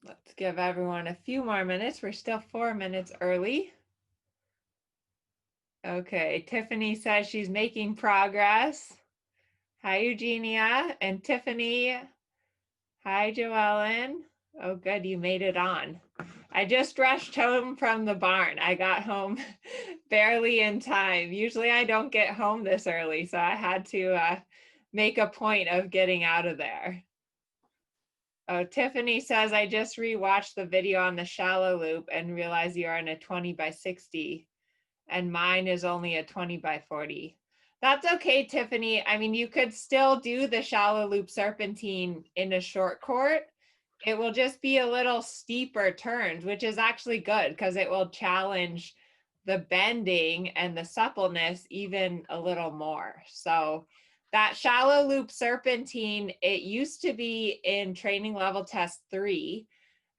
Let's give everyone a few more minutes. We're still 4 minutes early. Okay, Tiffany says she's making progress. Hi, Eugenia and Tiffany. Hi, Joellen. Oh, good, you made it on. I just rushed home from the barn. I got home barely in time. Usually I don't get home this early, so I had to make a point of getting out of there. Oh, Tiffany says, I just rewatched the video on the shallow loop and realized you're in a 20 by 60 and mine is only a 20 by 40. That's okay, Tiffany. I mean, you could still do the shallow loop serpentine in a short court. It will just be a little steeper turns, which is actually good because it will challenge the bending and the suppleness even a little more. So that shallow loop serpentine, it used to be in training level test 3.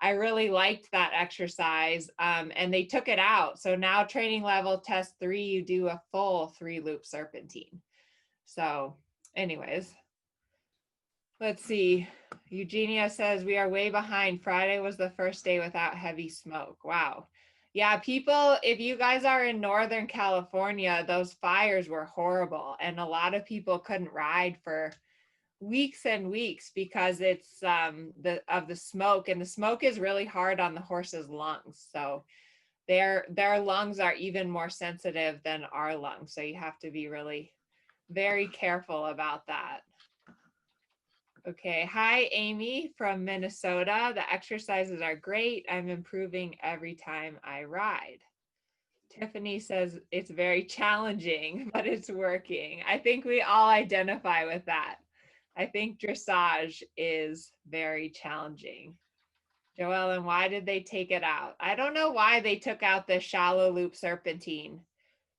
I really liked that exercise and they took it out. So now training level test 3, you do a full 3-loop serpentine. So anyways, let's see. Eugenia says we are way behind. Friday was the first day without heavy smoke. Wow. Yeah, people, if you guys are in Northern California, those fires were horrible. And a lot of people couldn't ride for weeks and weeks because it's the smoke, and the smoke is really hard on the horse's lungs. So their lungs are even more sensitive than our lungs. So you have to be really very careful about that. Okay, hi Amy from Minnesota. The exercises are great. I'm improving every time I ride. Tiffany says it's very challenging, but it's working. I think we all identify with that. I think dressage is very challenging. Joellen, why did they take it out? I don't know why they took out the shallow loop serpentine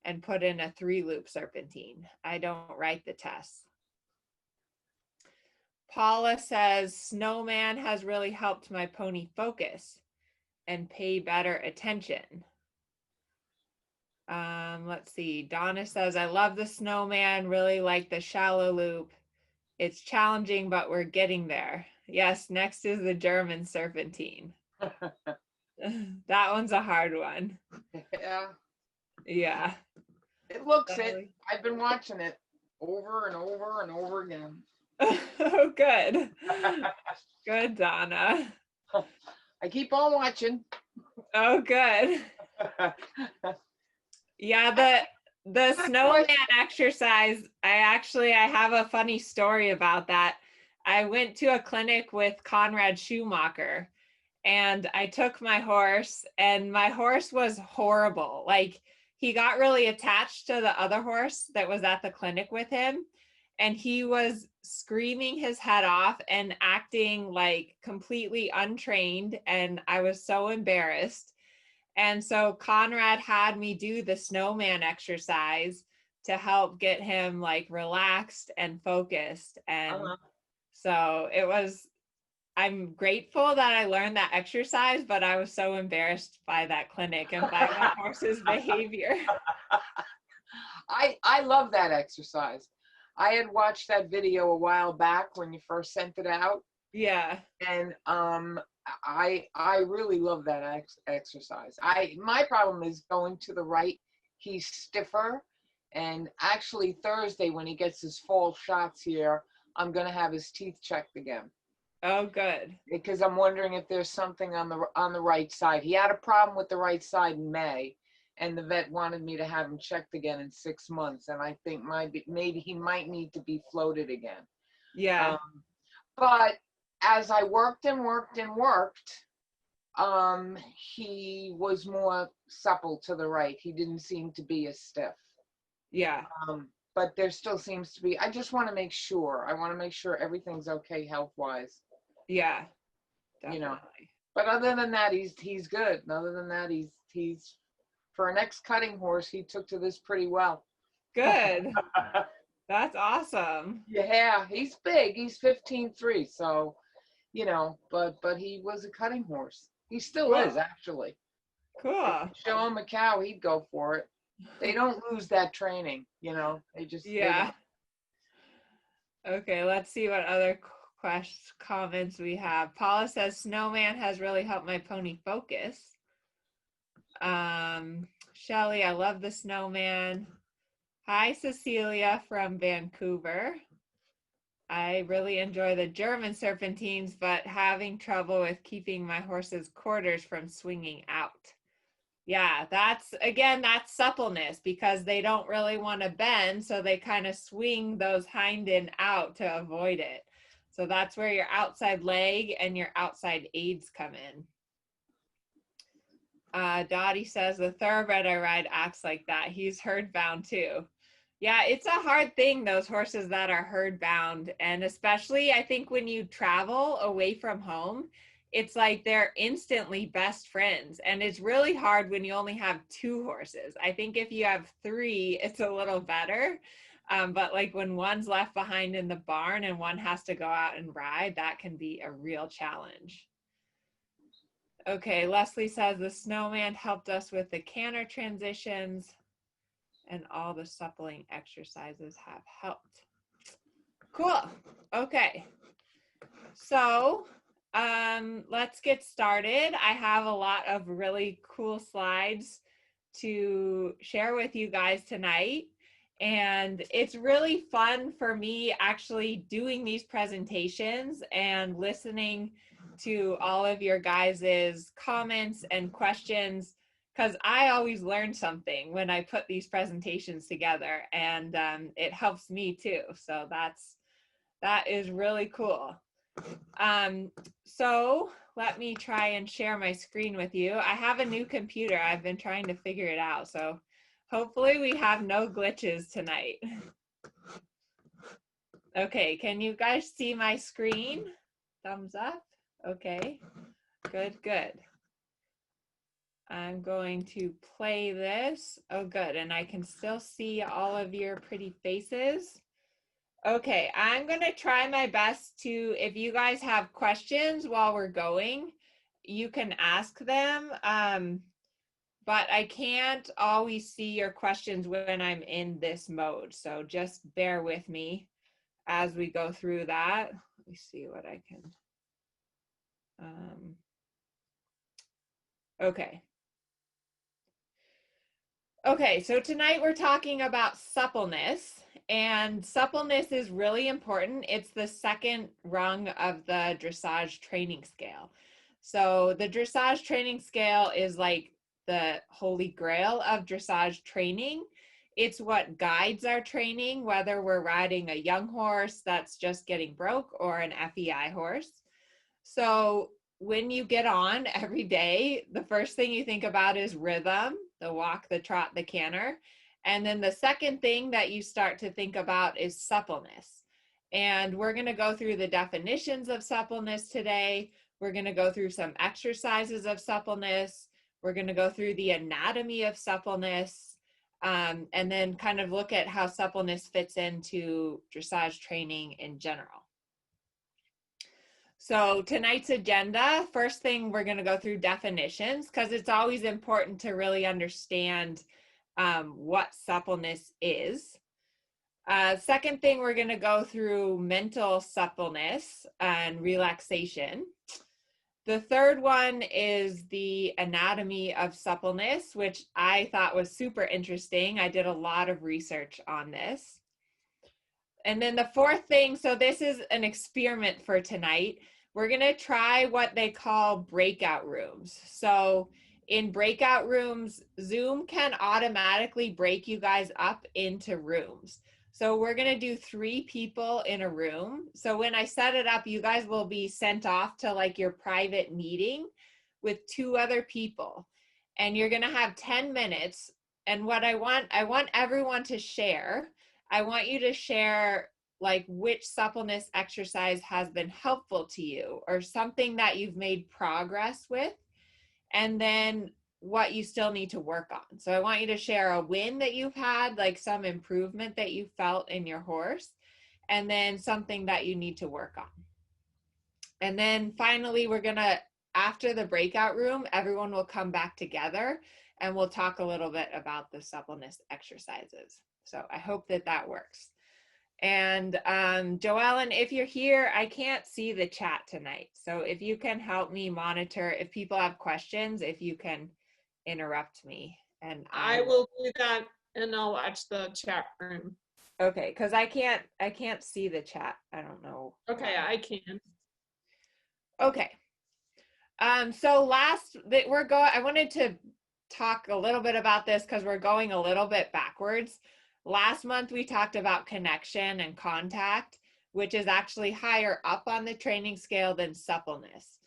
and put in a 3-loop serpentine. I don't write the tests. Paula says, snowman has really helped my pony focus and pay better attention. Let's see. Donna says, I love the snowman, really like the shallow loop. It's challenging, but we're getting there. Yes, next is the German serpentine. That one's a hard one. Yeah. Yeah. It looks it. I've been watching it over and over and over again. Oh, good. Good, Donna. I keep on watching. Oh, good. Yeah, the snowman exercise, I have a funny story about that. I went to a clinic with Conrad Schumacher and I took my horse, and my horse was horrible. Like, he got really attached to the other horse that was at the clinic with him, and he was screaming his head off and acting like completely untrained, and I was so embarrassed. And so Conrad had me do the snowman exercise to help get him like relaxed and focused. And so it was, I'm grateful that I learned that exercise, but I was so embarrassed by that clinic and by my horse's behavior. I love that exercise. I had watched that video a while back when you first sent it out. Yeah. And I really love that exercise. My problem is going to the right. He's stiffer, and actually Thursday when he gets his fall shots here, I'm gonna have his teeth checked again. Oh, good. Because I'm wondering if there's something on the right side. He had a problem with the right side in May, and the vet wanted me to have him checked again in 6 months. And I think maybe he might need to be floated again. Yeah. But as I worked and worked and worked, he was more supple to the right. He didn't seem to be as stiff. Yeah. But there still seems to be. I just want to make sure. I want to make sure everything's okay health-wise. Yeah. Definitely. You know. But other than that, he's good. And other than that, he's for an ex-cutting horse, he took to this pretty well. Good. That's awesome. Yeah, he's big. He's 15.3, so you know, but he was a cutting horse. He still is, actually. Cool. Show him a cow, he'd go for it. They don't lose that training, you know. They just Okay, let's see what other comments we have. Paula says, snowman has really helped my pony focus. Shelly, I love the snowman. Hi, Cecilia from Vancouver. I really enjoy the German serpentines, but having trouble with keeping my horse's quarters from swinging out. Yeah, that's suppleness, because they don't really want to bend, so they kind of swing those hind end out to avoid it. So that's where your outside leg and your outside aids come in. Dottie says the thoroughbred I ride acts like that. He's herd bound too. Yeah, it's a hard thing, those horses that are herd bound. And especially, I think when you travel away from home, it's like they're instantly best friends. And it's really hard when you only have 2 horses. I think if you have 3, it's a little better. But like when one's left behind in the barn and one has to go out and ride, that can be a real challenge. Okay, Leslie says the snowman helped us with the canter transitions, and all the suppling exercises have helped. Cool. Okay. So let's get started. I have a lot of really cool slides to share with you guys tonight. And it's really fun for me actually doing these presentations and listening to all of your guys's comments and questions, because I always learn something when I put these presentations together, and it helps me too. So that is really cool. So let me try and share my screen with you. I have a new computer. I've been trying to figure it out. So hopefully we have no glitches tonight. Okay, can you guys see my screen? Thumbs up. Okay, good. I'm going to play this. Oh, good. And I can still see all of your pretty faces. Okay, I'm going to try my best to, if you guys have questions while we're going, you can ask them. But I can't always see your questions when I'm in this mode. So just bear with me as we go through that. Let me see what I can. Okay. Okay, so tonight we're talking about suppleness, and suppleness is really important. It's the second rung of the dressage training scale. So the dressage training scale is like the holy grail of dressage training. It's what guides our training, whether we're riding a young horse that's just getting broke or an FEI horse. So when you get on every day, the first thing you think about is rhythm, the walk, the trot, the canter. And then the second thing that you start to think about is suppleness. And we're going to go through the definitions of suppleness today. We're going to go through some exercises of suppleness. We're going to go through the anatomy of suppleness, and then kind of look at how suppleness fits into dressage training in general. So tonight's agenda, first thing we're going to go through definitions, because it's always important to really understand what suppleness is. Second thing, we're going to go through mental suppleness and relaxation. The third one is the anatomy of suppleness, which I thought was super interesting. I did a lot of research on this. And then the fourth thing, so this is an experiment for tonight. We're going to try what they call breakout rooms. So in breakout rooms, Zoom can automatically break you guys up into rooms. So we're going to do 3 people in a room. So when I set it up, you guys will be sent off to like your private meeting with 2 other people. And you're going to have 10 minutes. And what I want everyone to share. I want you to share like which suppleness exercise has been helpful to you, or something that you've made progress with, and then what you still need to work on. So I want you to share a win that you've had, like some improvement that you felt in your horse, and then something that you need to work on. And then finally, we're gonna, after the breakout room, everyone will come back together and we'll talk a little bit about the suppleness exercises. So I hope that works. And Joellen, if you're here, I can't see the chat tonight. So if you can help me monitor, if people have questions, if you can interrupt me. And I will do that, and I'll watch the chat room. okay, because I can't see the chat. I don't know. Okay, I can. Okay. So I wanted to talk a little bit about this because we're going a little bit backwards. Last month we talked about connection and contact, which is actually higher up on the training scale than suppleness.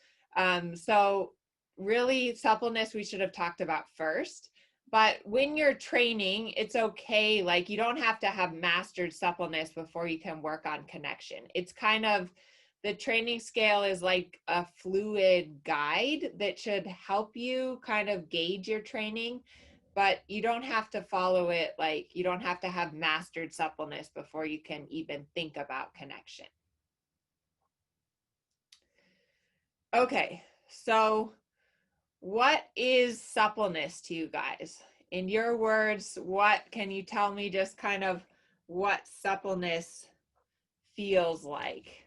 So really suppleness we should have talked about first. But when you're training, it's okay. Like you don't have to have mastered suppleness before you can work on connection. It's kind of, the training scale is like a fluid guide that should help you kind of gauge your training, but you don't have to follow it. Like you don't have to have mastered suppleness before you can even think about connection. Okay, so what is suppleness to you guys? In your words, what can you tell me just kind of what suppleness feels like?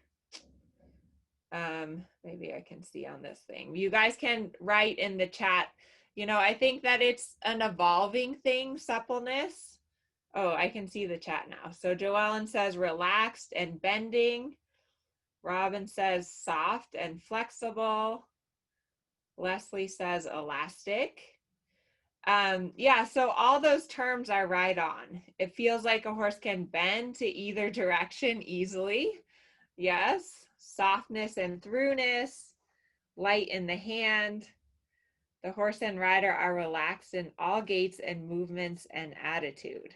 Maybe I can see on this thing. You guys can write in the chat. You know, I think that it's an evolving thing, suppleness. Oh, I can see the chat now. So Joellen says relaxed and bending. Robin says soft and flexible. Leslie says elastic. Yeah, so all those terms are right on. It feels like a horse can bend to either direction easily. Yes. Softness and throughness, light in the hand. The horse and rider are relaxed in all gaits and movements and attitude.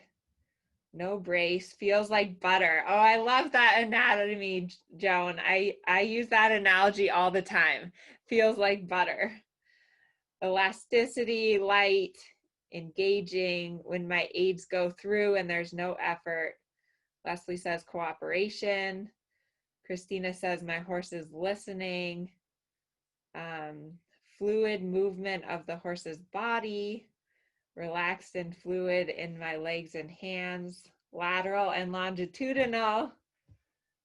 No brace, feels like butter. Oh, I love that anatomy, Joan. I use that analogy all the time. Feels like butter. Elasticity, light, engaging. When my aids go through and there's no effort. Leslie says cooperation. Christina says my horse is listening. Fluid movement of the horse's body. Relaxed and fluid in my legs and hands. Lateral and longitudinal.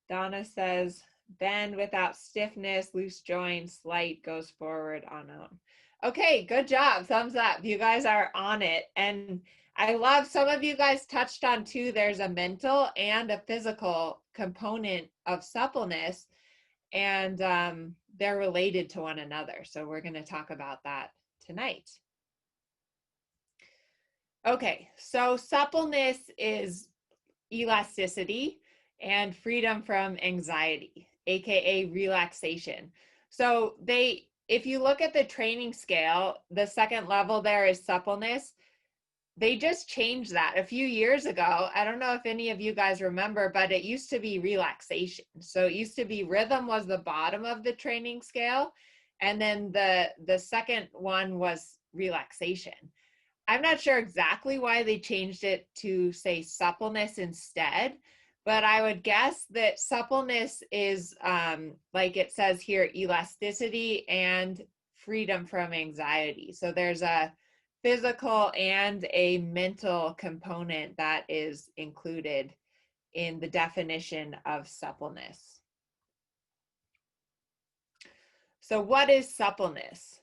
Donna says bend without stiffness, loose joints, light goes forward on own. Okay, good job. Thumbs up. You guys are on it. And I love, some of you guys touched on too, there's a mental and a physical component of suppleness, and they're related to one another. So we're going to talk about that tonight. Okay, so suppleness is elasticity and freedom from anxiety, aka relaxation. So if you look at the training scale, the second level there is suppleness. They just changed that a few years ago. I don't know if any of you guys remember, but it used to be relaxation. So it used to be rhythm was the bottom of the training scale, and then the second one was relaxation. I'm not sure exactly why they changed it to say suppleness instead, but I would guess that suppleness is, like it says here, elasticity and freedom from anxiety. So there's a physical and a mental component that is included in the definition of suppleness. So what is suppleness?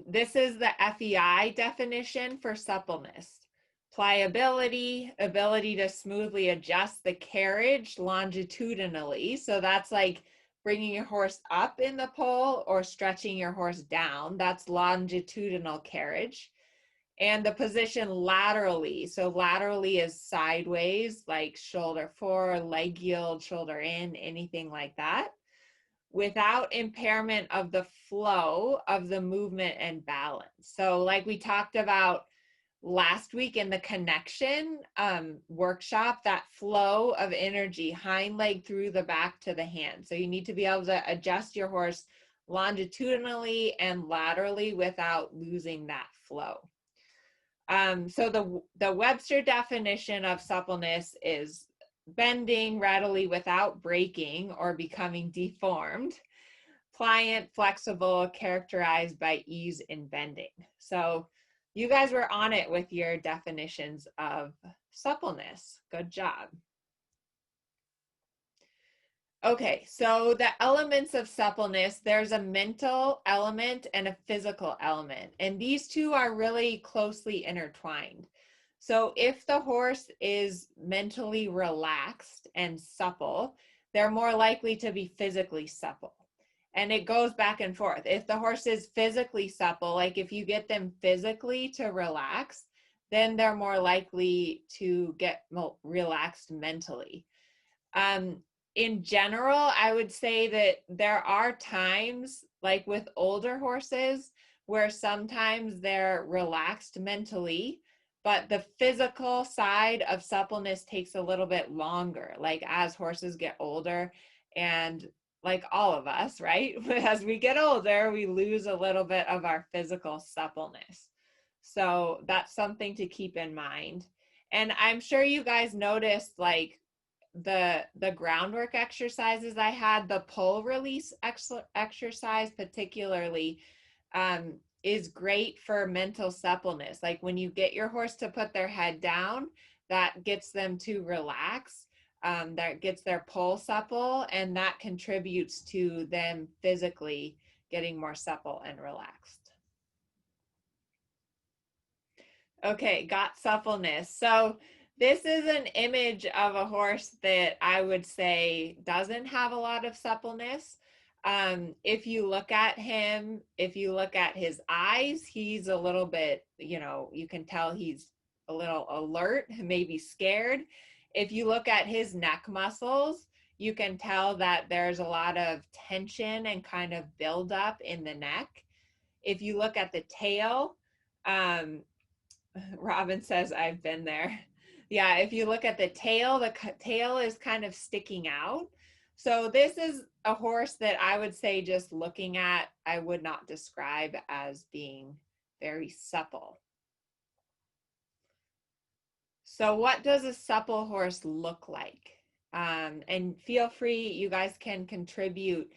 This is the FEI definition for suppleness. Pliability, ability to smoothly adjust the carriage longitudinally. So that's like bringing your horse up in the pole or stretching your horse down. That's longitudinal carriage. And the position laterally. So laterally is sideways, like shoulder forward, leg yield, shoulder in, anything like that, without impairment of the flow of the movement and balance. So like we talked about last week in the connection workshop, that flow of energy, hind leg through the back to the hand. So you need to be able to adjust your horse longitudinally and laterally without losing that flow. So the Webster definition of suppleness is bending readily without breaking or becoming deformed, pliant, flexible, characterized by ease in bending. So you guys were on it with your definitions of suppleness. Good job. Okay, so the elements of suppleness, there's a mental element and a physical element, and these two are really closely intertwined. So if the horse is mentally relaxed and supple, they're more likely to be physically supple. And it goes back and forth. If the horse is physically supple, like if you get them physically to relax, then they're more likely to get relaxed mentally. Um, in general, I would say that there are times, like with older horses, where sometimes they're relaxed mentally, but the physical side of suppleness takes a little bit longer, like as horses get older, and like all of us, right? As we get older, we lose a little bit of our physical suppleness. So that's something to keep in mind. And I'm sure you guys noticed, like, the groundwork exercises I had, the pull release exercise particularly, is great for mental suppleness. Like when you get your horse to put their head down, that gets them to relax, that gets their pull supple, and that contributes to them physically getting more supple and relaxed. Okay, got suppleness. So this is an image of a horse that I would say doesn't have a lot of suppleness. If you look at him, if you look at his eyes, he's a little bit, you can tell he's a little alert, maybe scared. If you look at his neck muscles, you can tell that there's a lot of tension and kind of buildup in the neck. If you look at the tail, um, Robin says, I've been there. Yeah, if you look at the tail is kind of sticking out. So this is a horse that I would say, just looking at, I would not describe as being very supple. So what does a supple horse look like? And feel free, you guys can contribute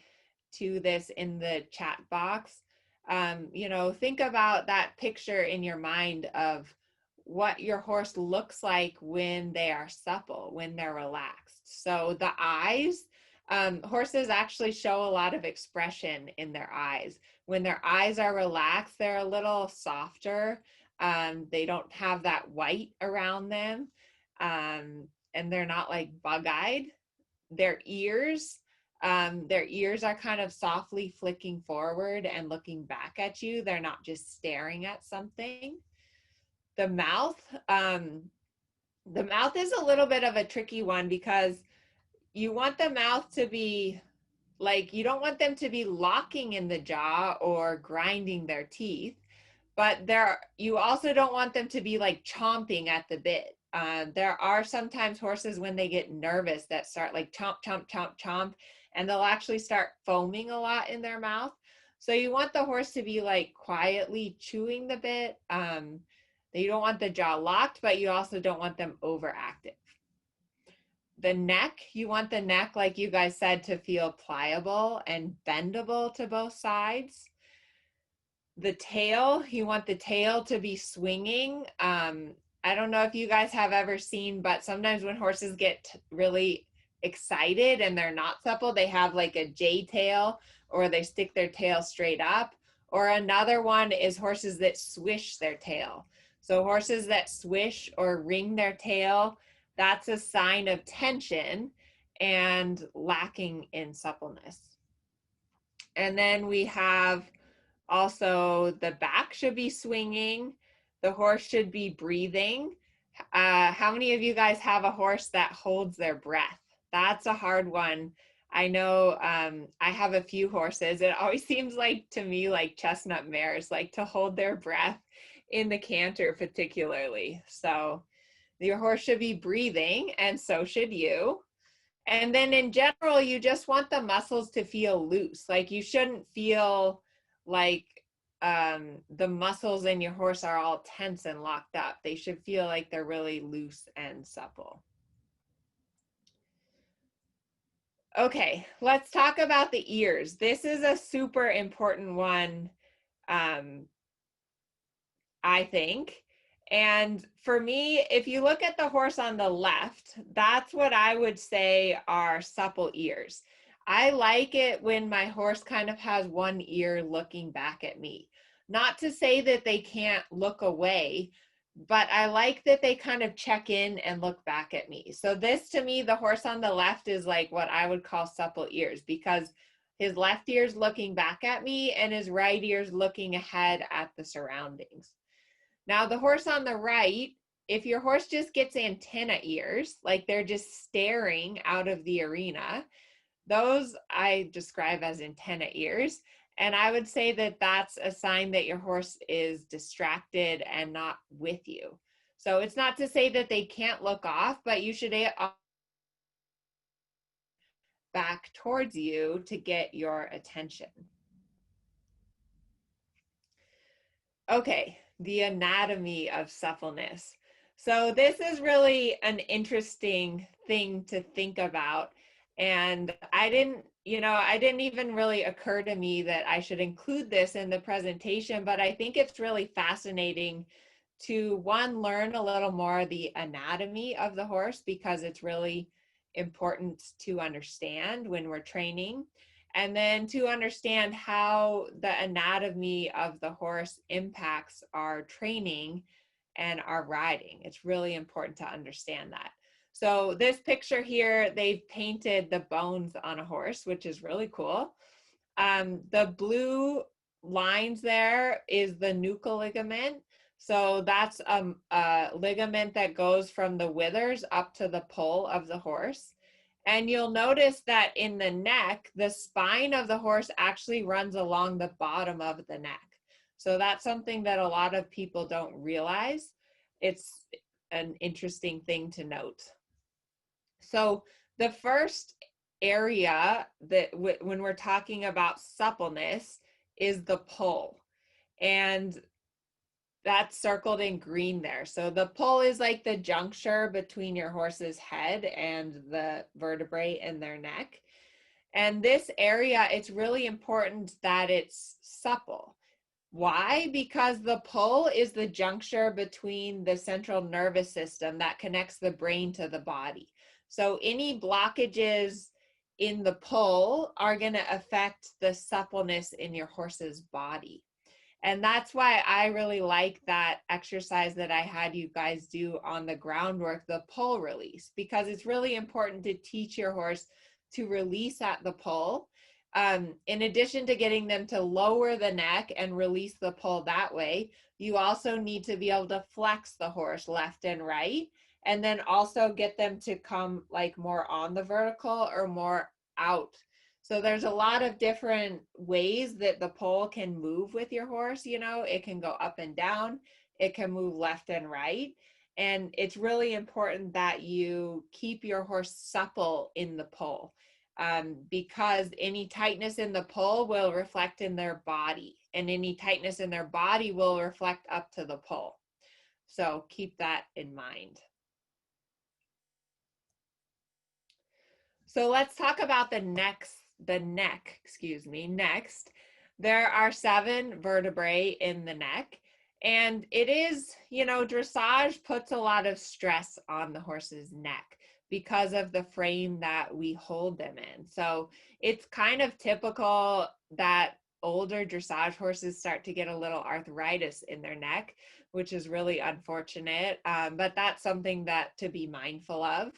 to this in the chat box. Think about that picture in your mind of what your horse looks like when they are supple, when they're relaxed. So the eyes, horses actually show a lot of expression in their eyes. When their eyes are relaxed, they're a little softer. They don't have that white around them, and they're not like bug-eyed. Their ears are kind of softly flicking forward and looking back at you. They're not just staring at something. The mouth, the mouth is a little bit of a tricky one, because you want the mouth to be like, you don't want them to be locking in the jaw or grinding their teeth, but you also don't want them to be like chomping at the bit. There are sometimes horses, when they get nervous, that start like chomp, chomp, chomp, chomp, and they'll actually start foaming a lot in their mouth. So you want the horse to be like quietly chewing the bit. You don't want the jaw locked, but you also don't want them overactive. The neck, you want the neck, like you guys said, to feel pliable and bendable to both sides. The tail, you want the tail to be swinging. I don't know if you guys have ever seen, but sometimes when horses get really excited and they're not supple, they have like a J tail, or they stick their tail straight up. Or another one is horses that swish their tail. So horses that swish or ring their tail, that's a sign of tension and lacking in suppleness. And then we have also, the back should be swinging. The horse should be breathing. How many of you guys have a horse that holds their breath? That's a hard one. I know I have a few horses. It always seems like, to me, like chestnut mares like to hold their breath in the canter particularly. So your horse should be breathing, and so should you. And then in general, you just want the muscles to feel loose. Like you shouldn't feel like the muscles in your horse are all tense and locked up. They should feel like they're really loose and supple. Okay, let's talk about the ears. This is a super important one, I think. And for me, if you look at the horse on the left, that's what I would say are supple ears. I like it when my horse kind of has one ear looking back at me. Not to say that they can't look away, but I like that they kind of check in and look back at me. So this, to me, the horse on the left is like what I would call supple ears, because his left ear's looking back at me and his right ear's looking ahead at the surroundings. Now the horse on the right, if your horse just gets antenna ears, like they're just staring out of the arena, those I describe as antenna ears. And I would say that that's a sign that your horse is distracted and not with you. So it's not to say that they can't look off, but you should back towards you to get your attention. Okay, the anatomy of suppleness. So this is really an interesting thing to think about. And I didn't even really occur to me that I should include this in the presentation, but I think it's really fascinating to, one, learn a little more the anatomy of the horse, because it's really important to understand when we're training. And then to understand how the anatomy of the horse impacts our training and our riding. It's really important to understand that. So this picture here, they've painted the bones on a horse, which is really cool. The blue lines there is the nuchal ligament. So that's a ligament that goes from the withers up to the poll of the horse. And you'll notice that in the neck, the spine of the horse actually runs along the bottom of the neck. So that's something that a lot of people don't realize. It's an interesting thing to note. So the first area that when we're talking about suppleness is the poll. And that's circled in green there. So the poll is like the juncture between your horse's head and the vertebrae in their neck. And this area, it's really important that it's supple. Why? Because the poll is the juncture between the central nervous system that connects the brain to the body. So any blockages in the poll are going to affect the suppleness in your horse's body. And that's why I really like that exercise that I had you guys do on the groundwork, the poll release, because it's really important to teach your horse to release at the poll. In addition to getting them to lower the neck and release the poll that way, you also need to be able to flex the horse left and right, and then also get them to come like more on the vertical or more out. So there's a lot of different ways that the poll can move with your horse. You know, it can go up and down, it can move left and right. And it's really important that you keep your horse supple in the poll, because any tightness in the poll will reflect in their body, and any tightness in their body will reflect up to the poll. So keep that in mind. So let's talk about the neck, next. There are 7 vertebrae in the neck, and it is, dressage puts a lot of stress on the horse's neck because of the frame that we hold them in. So it's kind of typical that older dressage horses start to get a little arthritis in their neck, which is really unfortunate, but that's something that to be mindful of.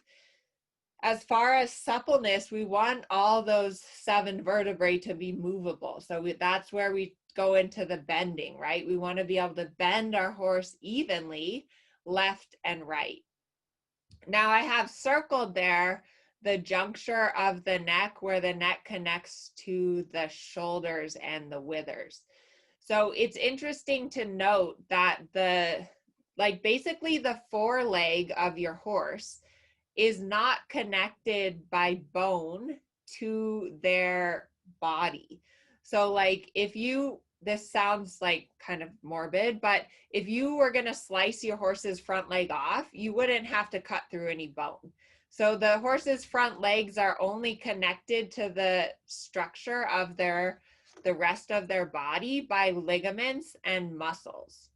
As far as suppleness, we want all those 7 vertebrae to be movable. So that's where we go into the bending, right? We want to be able to bend our horse evenly, left and right. Now I have circled there the juncture of the neck where the neck connects to the shoulders and the withers. So it's interesting to note that basically the foreleg of your horse is not connected by bone to their body. So like this sounds like kind of morbid, but if you were going to slice your horse's front leg off, you wouldn't have to cut through any bone. So the horse's front legs are only connected to the structure of the rest of their body by ligaments and muscles.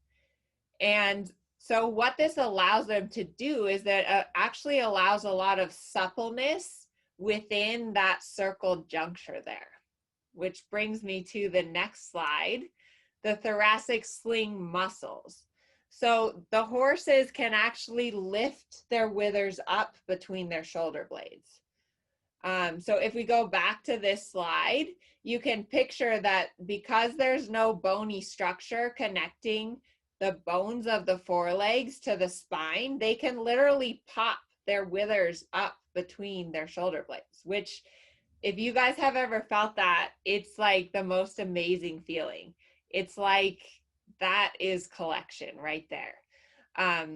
And So what this allows them to do is that actually allows a lot of suppleness within that circled juncture there, which brings me to the next slide, the thoracic sling muscles. So the horses can actually lift their withers up between their shoulder blades. So if we go back to this slide, you can picture that because there's no bony structure connecting the bones of the forelegs to the spine, they can literally pop their withers up between their shoulder blades, which if you guys have ever felt that, it's like the most amazing feeling. It's like that is collection right there.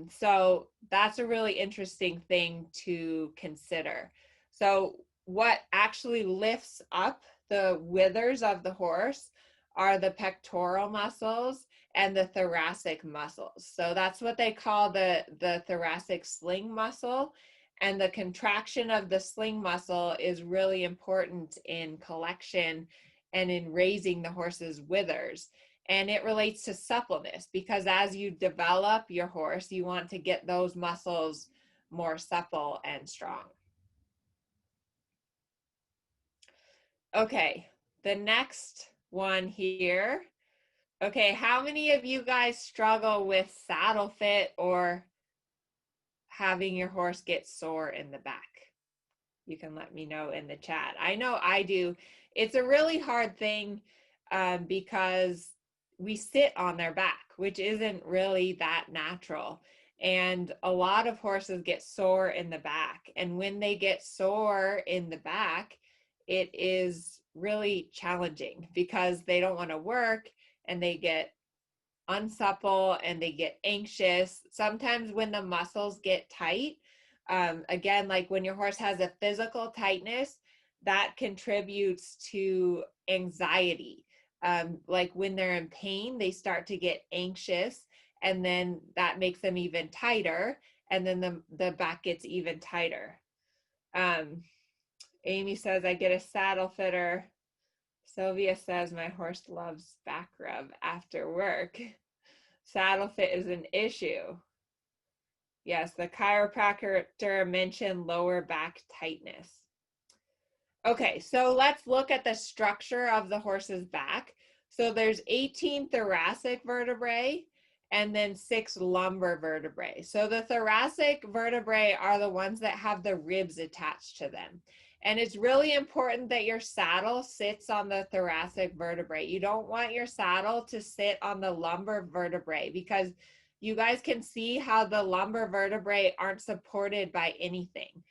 So that's a really interesting thing to consider. So what actually lifts up the withers of the horse are the pectoral muscles and the thoracic muscles. So that's what they call the thoracic sling muscle. And the contraction of the sling muscle is really important in collection and in raising the horse's withers. And it relates to suppleness because as you develop your horse, you want to get those muscles more supple and strong. Okay, the next one here. Okay, how many of you guys struggle with saddle fit or having your horse get sore in the back? You can let me know in the chat. I know I do. It's a really hard thing because we sit on their back, which isn't really that natural. And a lot of horses get sore in the back. And when they get sore in the back, it is really challenging because they don't want to work and they get unsupple and they get anxious. Sometimes when the muscles get tight, again, like when your horse has a physical tightness, that contributes to anxiety. Like when they're in pain, they start to get anxious, and then that makes them even tighter, and then the back gets even tighter. Amy says, I get a saddle fitter. Sylvia says, my horse loves back rub after work. Saddle fit is an issue. Yes, the chiropractor mentioned lower back tightness. Okay, so let's look at the structure of the horse's back. So there's 18 thoracic vertebrae and then 6 lumbar vertebrae. So the thoracic vertebrae are the ones that have the ribs attached to them. And it's really important that your saddle sits on the thoracic vertebrae. You don't want your saddle to sit on the lumbar vertebrae because you guys can see how the lumbar vertebrae aren't supported by anything.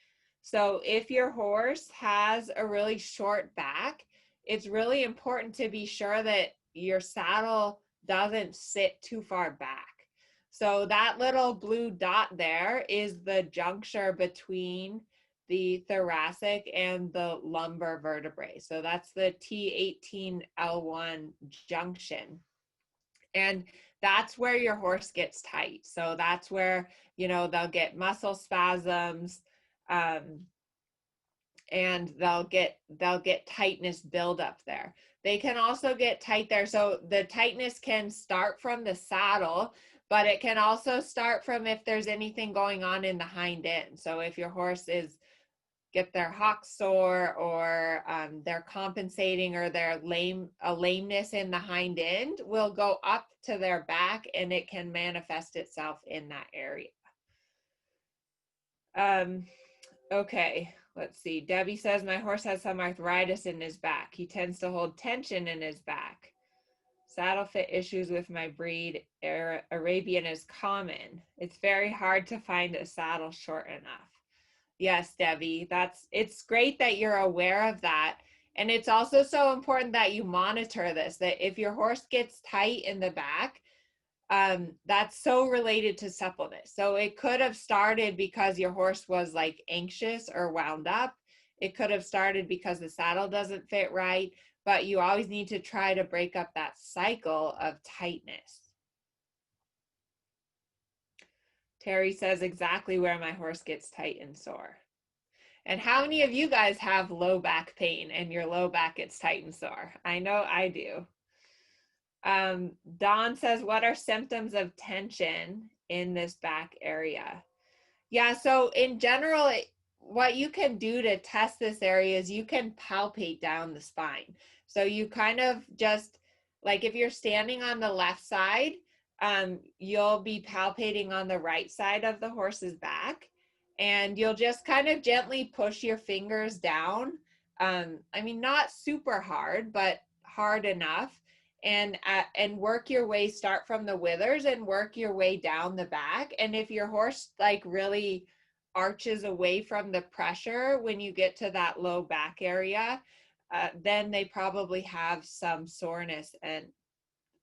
So if your horse has a really short back, it's really important to be sure that your saddle doesn't sit too far back. So that little blue dot there is the juncture between the thoracic and the lumbar vertebrae. So that's the T18L1 junction. And that's where your horse gets tight. So that's where, you know, they'll get muscle spasms, and they'll get tightness buildup there. They can also get tight there. So the tightness can start from the saddle, but it can also start from if there's anything going on in the hind end. So if your horse get their hock sore or they're compensating or they're a lameness in the hind end will go up to their back and it can manifest itself in that area. Okay, let's see. Debbie says, my horse has some arthritis in his back. He tends to hold tension in his back. Saddle fit issues with my breed, Arabian, is common. It's very hard to find a saddle short enough. Yes, Debbie, it's great that you're aware of that. And it's also so important that you monitor this, that if your horse gets tight in the back, that's so related to suppleness. So it could have started because your horse was like anxious or wound up. It could have started because the saddle doesn't fit right, but you always need to try to break up that cycle of tightness. Terry says, exactly where my horse gets tight and sore. And how many of you guys have low back pain and your low back gets tight and sore? I know I do. Dawn says, what are symptoms of tension in this back area. Yeah, so in general, what you can do to test this area is you can palpate down the spine. So you kind of just, like if you're standing on the left side, you'll be palpating on the right side of the horse's back, and you'll just kind of gently push your fingers down. I mean, not super hard, but hard enough, and work your way, start from the withers and work your way down the back. And if your horse like really arches away from the pressure when you get to that low back area, then they probably have some soreness and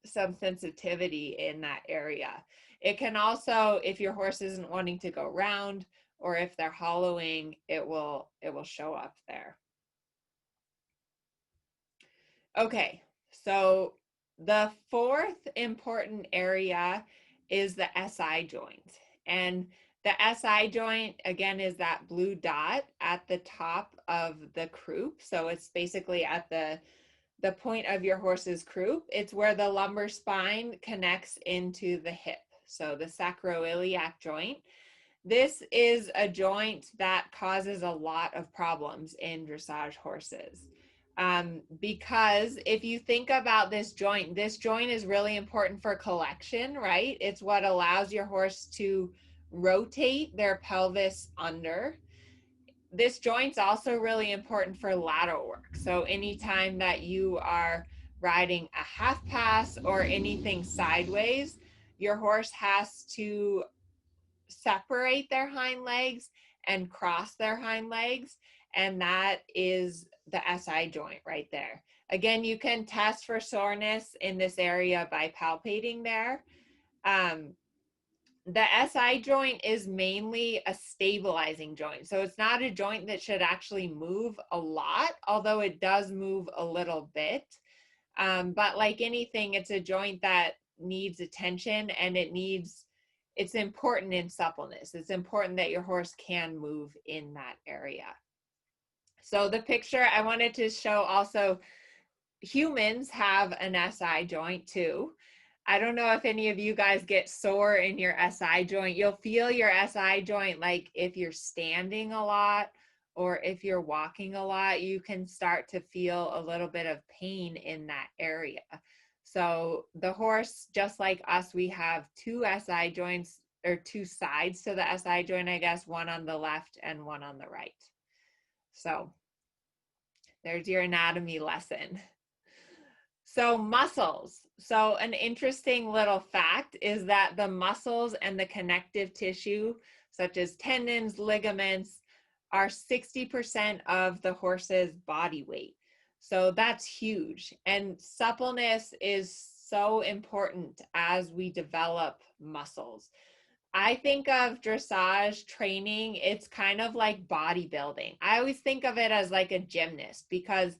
some sensitivity in that area. It can also, if your horse isn't wanting to go round, or if they're hollowing, it will show up there. Okay, so the fourth important area is the SI joint. And the SI joint, again, is that blue dot at the top of the croup. So it's basically at the point of your horse's croup. It's where the lumbar spine connects into the hip. So the sacroiliac joint. This is a joint that causes a lot of problems in dressage horses. Because if you think about this joint is really important for collection, right? It's what allows your horse to rotate their pelvis under. This joint's also really important for lateral work. So anytime that you are riding a half pass or anything sideways, your horse has to separate their hind legs and cross their hind legs, and that is the SI joint right there. Again, you can test for soreness in this area by palpating there. The SI joint is mainly a stabilizing joint. So it's not a joint that should actually move a lot, although it does move a little bit. But like anything, it's a joint that needs attention, and it's important in suppleness. It's important that your horse can move in that area. So the picture I wanted to show also, humans have an SI joint too. I don't know if any of you guys get sore in your SI joint. You'll feel your SI joint like if you're standing a lot or if you're walking a lot, you can start to feel a little bit of pain in that area. So the horse, just like us, we have two SI joints, or two sides to the SI joint, I guess, one on the left and one on the right. So there's your anatomy lesson. So muscles. So an interesting little fact is that the muscles and the connective tissue, such as tendons, ligaments, are 60% of the horse's body weight. So that's huge. And suppleness is so important as we develop muscles. I think of dressage training, it's kind of like bodybuilding. I always think of it as like a gymnast, because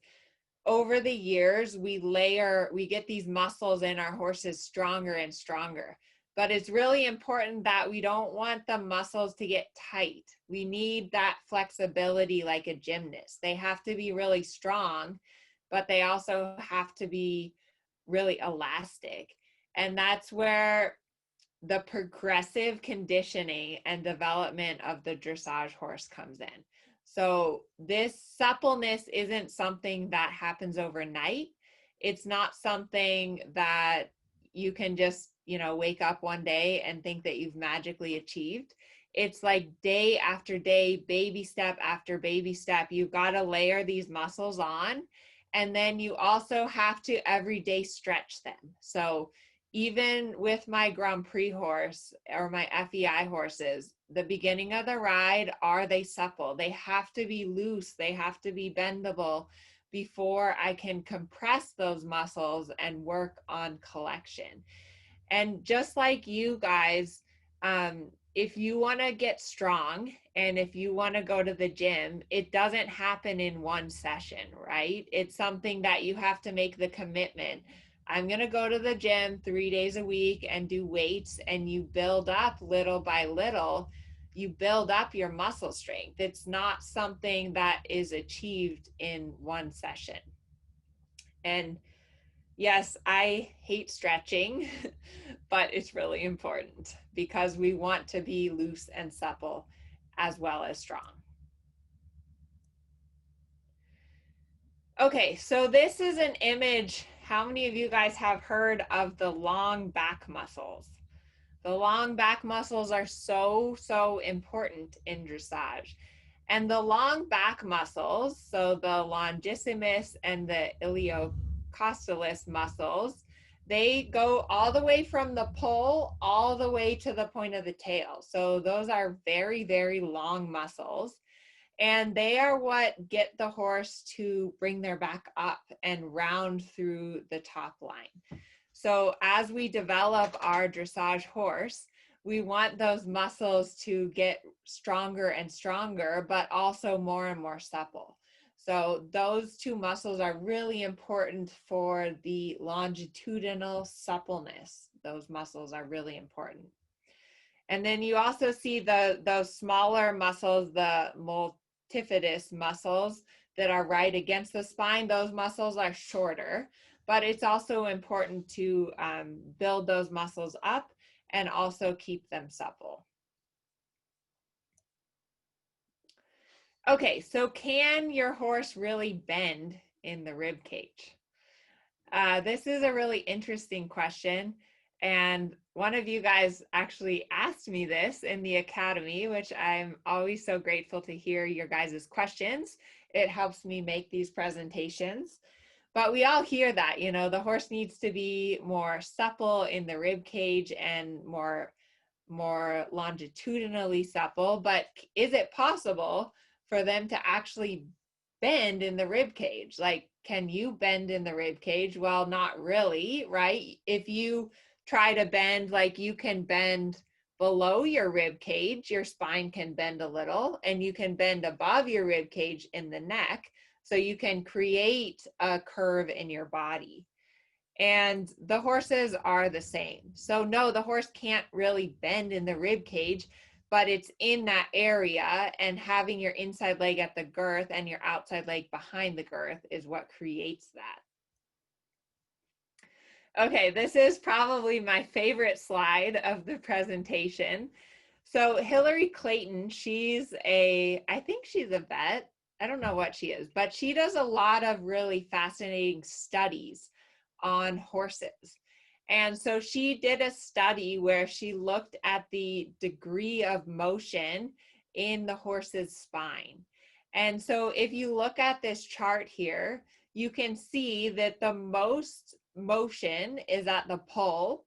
over the years, we get these muscles in our horses stronger and stronger. But it's really important that we don't want the muscles to get tight. We need that flexibility like a gymnast. They have to be really strong, but they also have to be really elastic. And that's where the progressive conditioning and development of the dressage horse comes in. So this suppleness isn't something that happens overnight. It's not something that you can just, wake up one day and think that you've magically achieved. It's like day after day, baby step after baby step. You've got to layer these muscles on, and then you also have to every day stretch them. So even with my Grand Prix horse or my FEI horses, the beginning of the ride, are they supple? They have to be loose. They have to be bendable before I can compress those muscles and work on collection. And just like you guys, if you want to get strong and if you want to go to the gym, it doesn't happen in one session, right? It's something that you have to make the commitment. I'm going to go to the gym 3 days a week and do weights, and you build up little by little. You build up your muscle strength. It's not something that is achieved in one session. And Yes, I hate stretching, but it's really important because we want to be loose and supple as well as strong. Okay, so this is an image. How many of you guys have heard of the long back muscles? The long back muscles are so important in dressage. And the long back muscles, so the longissimus and the iliocostalis muscles, they go all the way from the poll all the way to the point of the tail. So those are very long muscles. And they are what get the horse to bring their back up and round through the top line. So as we develop our dressage horse, we want those muscles to get stronger and stronger, but also more and more supple. So those two muscles are really important for the longitudinal suppleness. Those muscles are really important. And then you also see those smaller muscles, the multifidus muscles that are right against the spine. Those muscles are shorter, but it's also important to build those muscles up and also keep them supple. Okay, so can your horse really bend in the rib cage? This is a really interesting question. And one of you guys actually asked me this in the academy, which I'm always so grateful to hear your guys' questions. It helps me make these presentations. But we all hear that, you know, the horse needs to be more supple in the rib cage and more longitudinally supple. But is it possible for them to actually bend in the rib cage? Like, can you bend in the rib cage? Well, not really, right? If you try to bend, like you can bend below your rib cage, your spine can bend a little, and you can bend above your rib cage in the neck. So you can create a curve in your body. And the horses are the same. So no, the horse can't really bend in the rib cage, but it's in that area, and having your inside leg at the girth and your outside leg behind the girth is what creates that. Okay, this is probably my favorite slide of the presentation. So Hillary Clayton, I think she's a vet. I don't know what she is, but she does a lot of really fascinating studies on horses. And so she did a study where she looked at the degree of motion in the horse's spine. And so if you look at this chart here, you can see that the most motion is at the poll.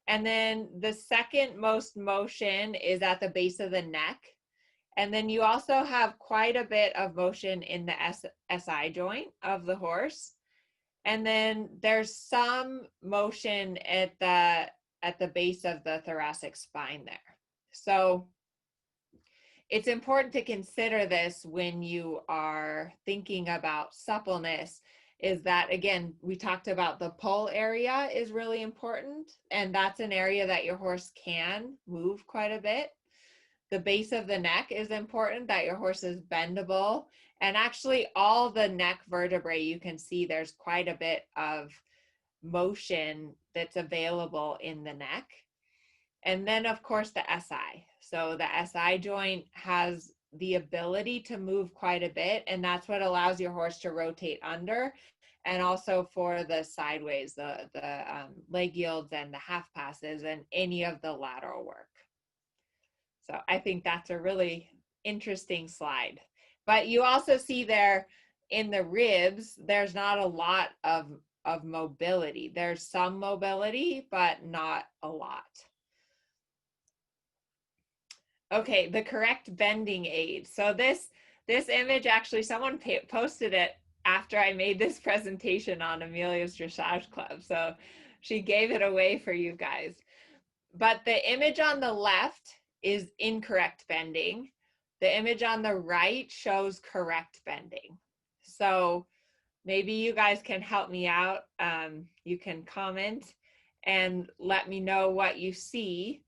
And then the second most motion is at the base of the neck. And then you also have quite a bit of motion in the SI joint of the horse. And then there's some motion at the base of the thoracic spine there. So it's important to consider this when you are thinking about suppleness, is that, again, we talked about the poll area is really important, and that's an area that your horse can move quite a bit. The base of the neck is important, that your horse is bendable. And actually all the neck vertebrae, you can see there's quite a bit of motion that's available in the neck. And then of course the SI. So the SI joint has the ability to move quite a bit, and that's what allows your horse to rotate under, and also for the sideways, the leg yields and the half passes and any of the lateral work. So I think that's a really interesting slide. But you also see there in the ribs, there's not a lot of mobility. There's some mobility, but not a lot. Okay, the correct bending aid. So this image, actually, someone posted it after I made this presentation on Amelia's Dressage Club. So she gave it away for you guys. But the image on the left is incorrect bending. The image on the right shows correct bending. So maybe you guys can help me out. You can comment and let me know what you see.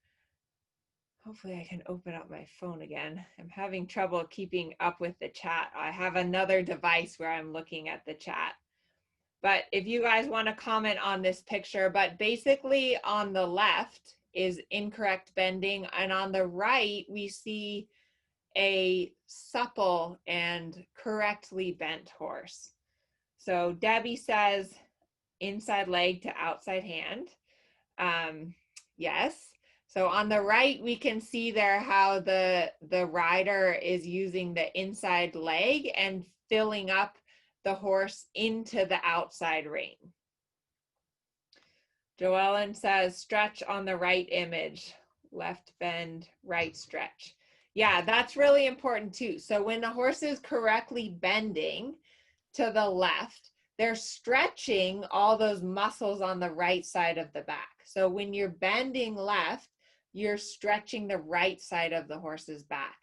Hopefully I can open up my phone again. I'm having trouble keeping up with the chat. I have another device where I'm looking at the chat. But if you guys want to comment on this picture, but basically on the left is incorrect bending, and on the right we see a supple and correctly bent horse. So Debbie says inside leg to outside hand. Yes. So on the right, we can see there how the rider is using the inside leg and filling up the horse into the outside rein. Joellen says stretch on the right image, left bend, right stretch. Yeah, that's really important too. So when the horse is correctly bending to the left, they're stretching all those muscles on the right side of the back. So when you're bending left, you're stretching the right side of the horse's back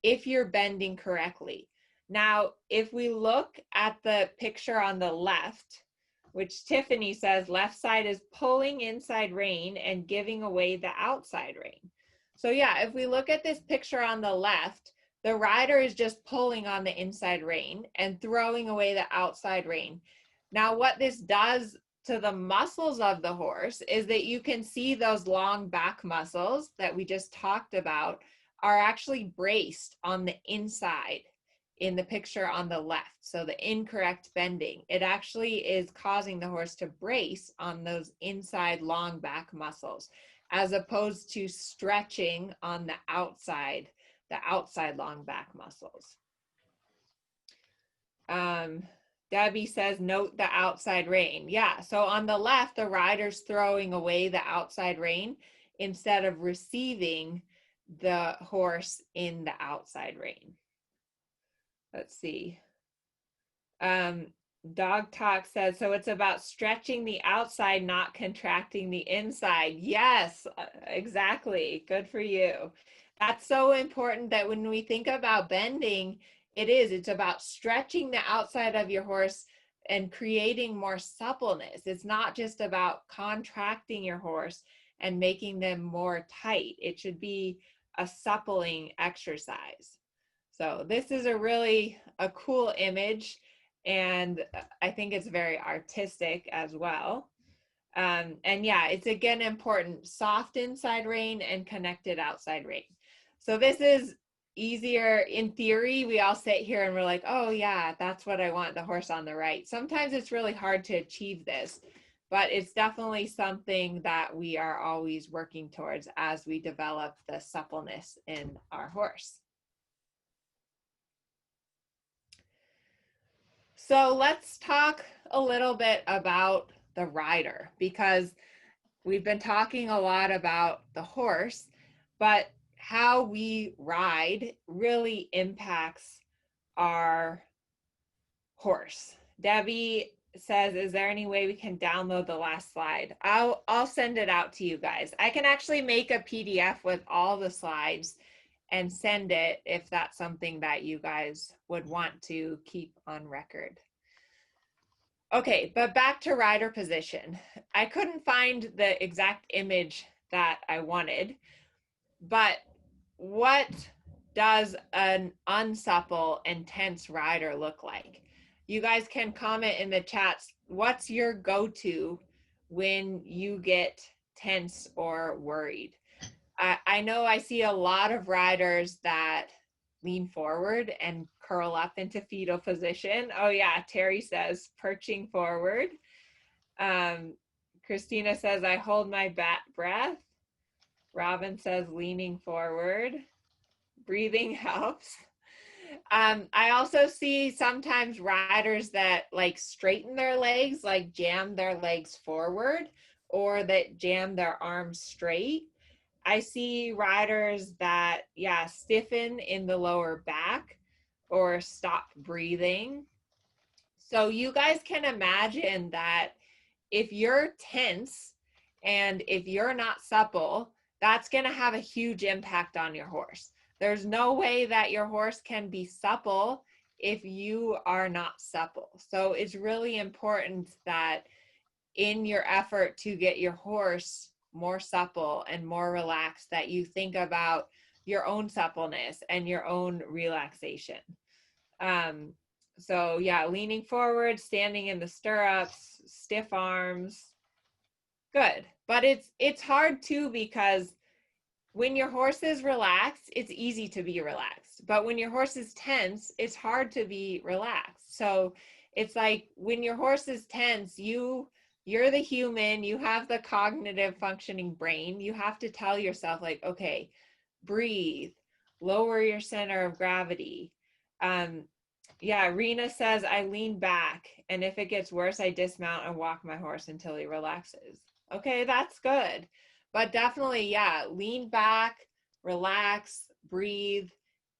if you're bending correctly. Now, if we look at the picture on the left, which Tiffany says left side is pulling inside rein and giving away the outside rein. So yeah, if we look at this picture on the left, the rider is just pulling on the inside rein and throwing away the outside rein. Now, what this does to the muscles of the horse is that you can see those long back muscles that we just talked about are actually braced on the inside in the picture on the left. So the incorrect bending, it actually is causing the horse to brace on those inside long back muscles, as opposed to stretching on the outside long back muscles. Debbie says, note the outside rein. Yeah, so on the left, the rider's throwing away the outside rein instead of receiving the horse in the outside rein. Let's see. Dog Talk says, so it's about stretching the outside, not contracting the inside. Yes, exactly. Good for you. That's so important that when we think about bending, it's about stretching the outside of your horse and creating more suppleness. It's not just about contracting your horse and making them more tight. It should be a suppling exercise. So this is a cool image, and I think it's very artistic as well. And yeah, it's again important, soft inside rein and connected outside rein. So this is easier in theory. We all sit here and we're like, oh yeah, that's what I want, the horse on the right. Sometimes it's really hard to achieve this, but it's definitely something that we are always working towards as we develop the suppleness in our horse. So let's talk a little bit about the rider, because we've been talking a lot about the horse, but how we ride really impacts our horse. Debbie says, is there any way we can download the last slide? I'll send it out to you guys. I can actually make a PDF with all the slides and send it if that's something that you guys would want to keep on record. Okay, but back to rider position. I couldn't find the exact image that I wanted, but what does an unsupple and tense rider look like? You guys can comment in the chats, what's your go-to when you get tense or worried? I know I see a lot of riders that lean forward and curl up into fetal position. Oh yeah, Terry says perching forward. Christina says I hold my breath. Robin says leaning forward. Breathing helps. I also see sometimes riders that like straighten their legs, like jam their legs forward, or that jam their arms straight. I see riders that, yeah, stiffen in the lower back or stop breathing. So you guys can imagine that if you're tense and if you're not supple, that's going to have a huge impact on your horse. There's no way that your horse can be supple if you are not supple. So it's really important that in your effort to get your horse more supple and more relaxed, that you think about your own suppleness and your own relaxation. So yeah, leaning forward, standing in the stirrups, stiff arms. Good. But it's hard too, because when your horse is relaxed, it's easy to be relaxed. But when your horse is tense, it's hard to be relaxed. So it's like when your horse is tense, you're the human, you have the cognitive functioning brain. You have to tell yourself like, okay, breathe, lower your center of gravity. Yeah, Rena says I lean back, and if it gets worse, I dismount and walk my horse until he relaxes. Okay, that's good. But definitely, yeah, lean back, relax, breathe.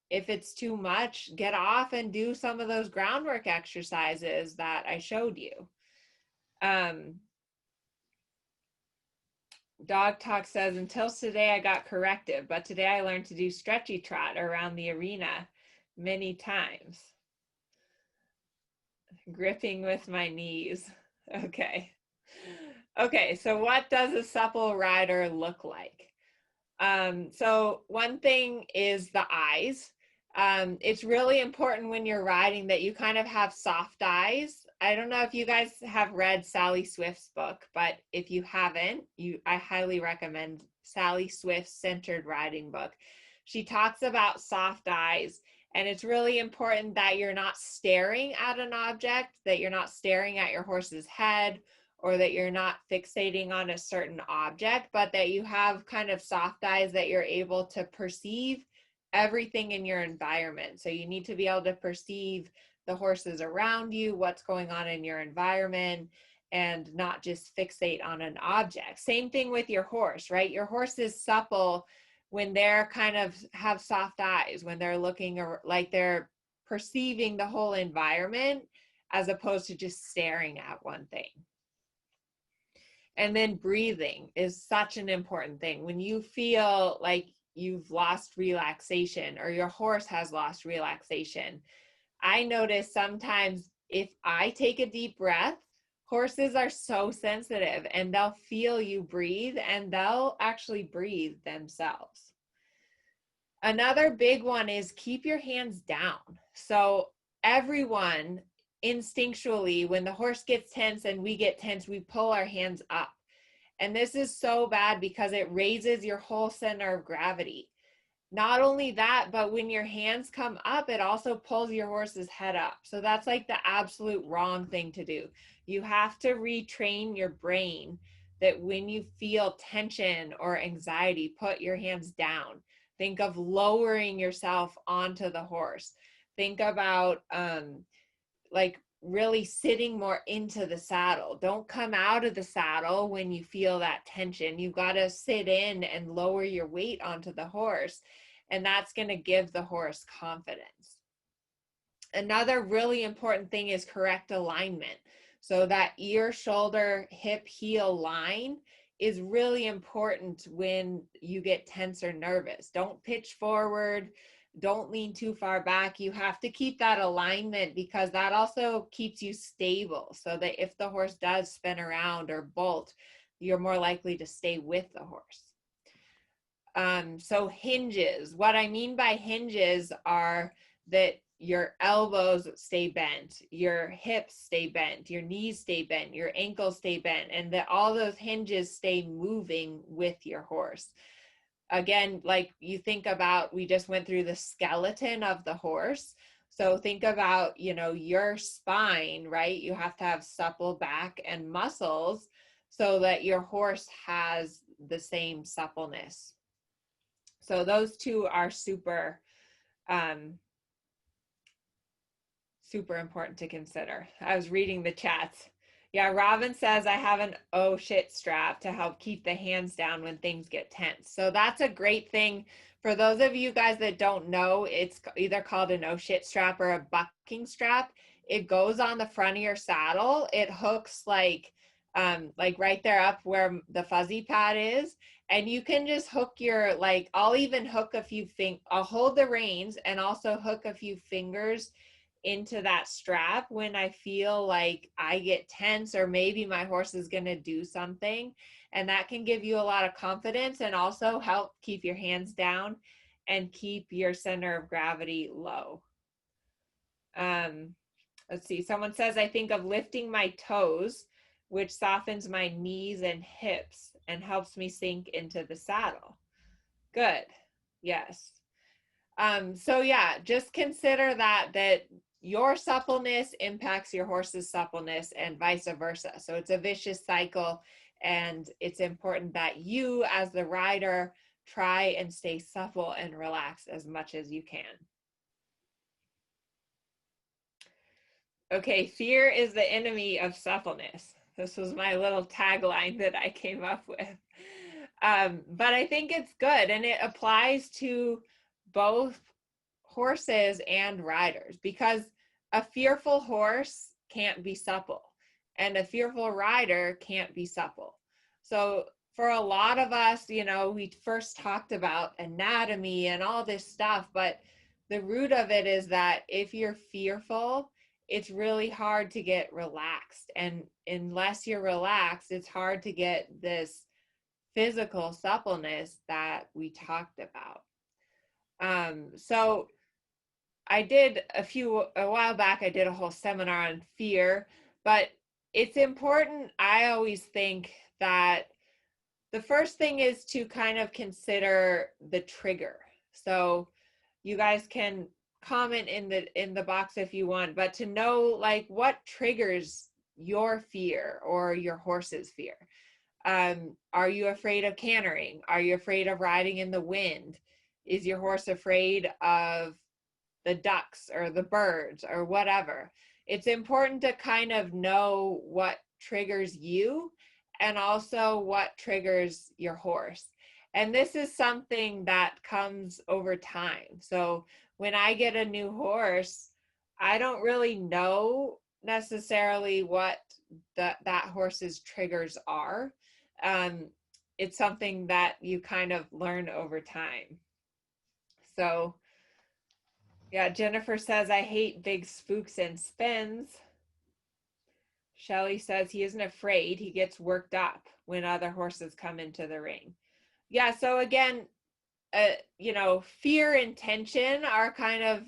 If it's too much, get off and do some of those groundwork exercises that I showed you. Dog Talk says, until today I got corrective, but today I learned to do stretchy trot around the arena many times. Gripping with my knees. Okay. Okay, so what does a supple rider look like? So one thing is the eyes. It's really important when you're riding that you kind of have soft eyes. I don't know if you guys have read Sally Swift's book, but if you haven't, I highly recommend Sally Swift's Centered Riding book. She talks about soft eyes, and it's really important that you're not staring at an object, that you're not staring at your horse's head, or that you're not fixating on a certain object, but that you have kind of soft eyes, that you're able to perceive everything in your environment. So you need to be able to perceive the horses around you, what's going on in your environment, and not just fixate on an object. Same thing with your horse, right? Your horse is supple when they're kind of have soft eyes, when they're looking like they're perceiving the whole environment as opposed to just staring at one thing. And then breathing is such an important thing. When you feel like you've lost relaxation or your horse has lost relaxation, I notice sometimes if I take a deep breath, horses are so sensitive and they'll feel you breathe and they'll actually breathe themselves. Another big one is keep your hands down. So everyone instinctually, when the horse gets tense and we get tense, we pull our hands up. And this is so bad because it raises your whole center of gravity. Not only that, but when your hands come up, it also pulls your horse's head up. So that's like the absolute wrong thing to do. You have to retrain your brain that when you feel tension or anxiety, put your hands down. Think of lowering yourself onto the horse. Think about like really sitting more into the saddle. Don't come out of the saddle when you feel that tension. You got to sit in and lower your weight onto the horse, and that's going to give the horse confidence. Another really important thing is correct alignment. So that ear, shoulder, hip, heel line is really important when you get tense or nervous. Don't pitch forward. Don't lean too far back. You have to keep that alignment because that also keeps you stable so that if the horse does spin around or bolt, you're more likely to stay with the horse. So hinges, what I mean by hinges are that your elbows stay bent, your hips stay bent, your knees stay bent, your ankles stay bent, and that all those hinges stay moving with your horse. Again, like you think about, we just went through the skeleton of the horse. So think about, your spine, right? You have to have supple back and muscles so that your horse has the same suppleness. So those two are super important to consider. I was reading the chats. Yeah, Robin says I have an oh shit strap to help keep the hands down when things get tense. So that's a great thing. For those of you guys that don't know, it's either called an oh shit strap or a bucking strap. It goes on the front of your saddle. It hooks like right there up where the fuzzy pad is. And you can just hook I'll even hook a few I'll hold the reins and also hook a few fingers into that strap when I feel like I get tense or maybe my horse is going to do something. And that can give you a lot of confidence and also help keep your hands down and keep your center of gravity low. Let's see. Someone says, I think of lifting my toes, which softens my knees and hips and helps me sink into the saddle. Good. Yes. So yeah, just consider that your suppleness impacts your horse's suppleness and vice versa. So it's a vicious cycle, and it's important that you as the rider try and stay supple and relaxed as much as you can. Okay, fear is the enemy of suppleness. This was my little tagline that I came up with. But I think it's good, and it applies to both horses and riders, because a fearful horse can't be supple and a fearful rider can't be supple. So for a lot of us, we first talked about anatomy and all this stuff, but the root of it is that if you're fearful, it's really hard to get relaxed. And unless you're relaxed, it's hard to get this physical suppleness that we talked about. So I did a while back, I did a whole seminar on fear, but it's important. I always think that the first thing is to kind of consider the trigger. So you guys can comment in the box if you want, but to know like what triggers your fear or your horse's fear. Are you afraid of cantering? Are you afraid of riding in the wind? Is your horse afraid of the ducks or the birds or whatever? It's important to kind of know what triggers you and also what triggers your horse. And this is something that comes over time. So when I get a new horse, I don't really know necessarily what that horse's triggers are. It's something that you kind of learn over time. So yeah, Jennifer says, I hate big spooks and spins. Shelly says he isn't afraid. He gets worked up when other horses come into the ring. Yeah, so again, fear and tension are kind of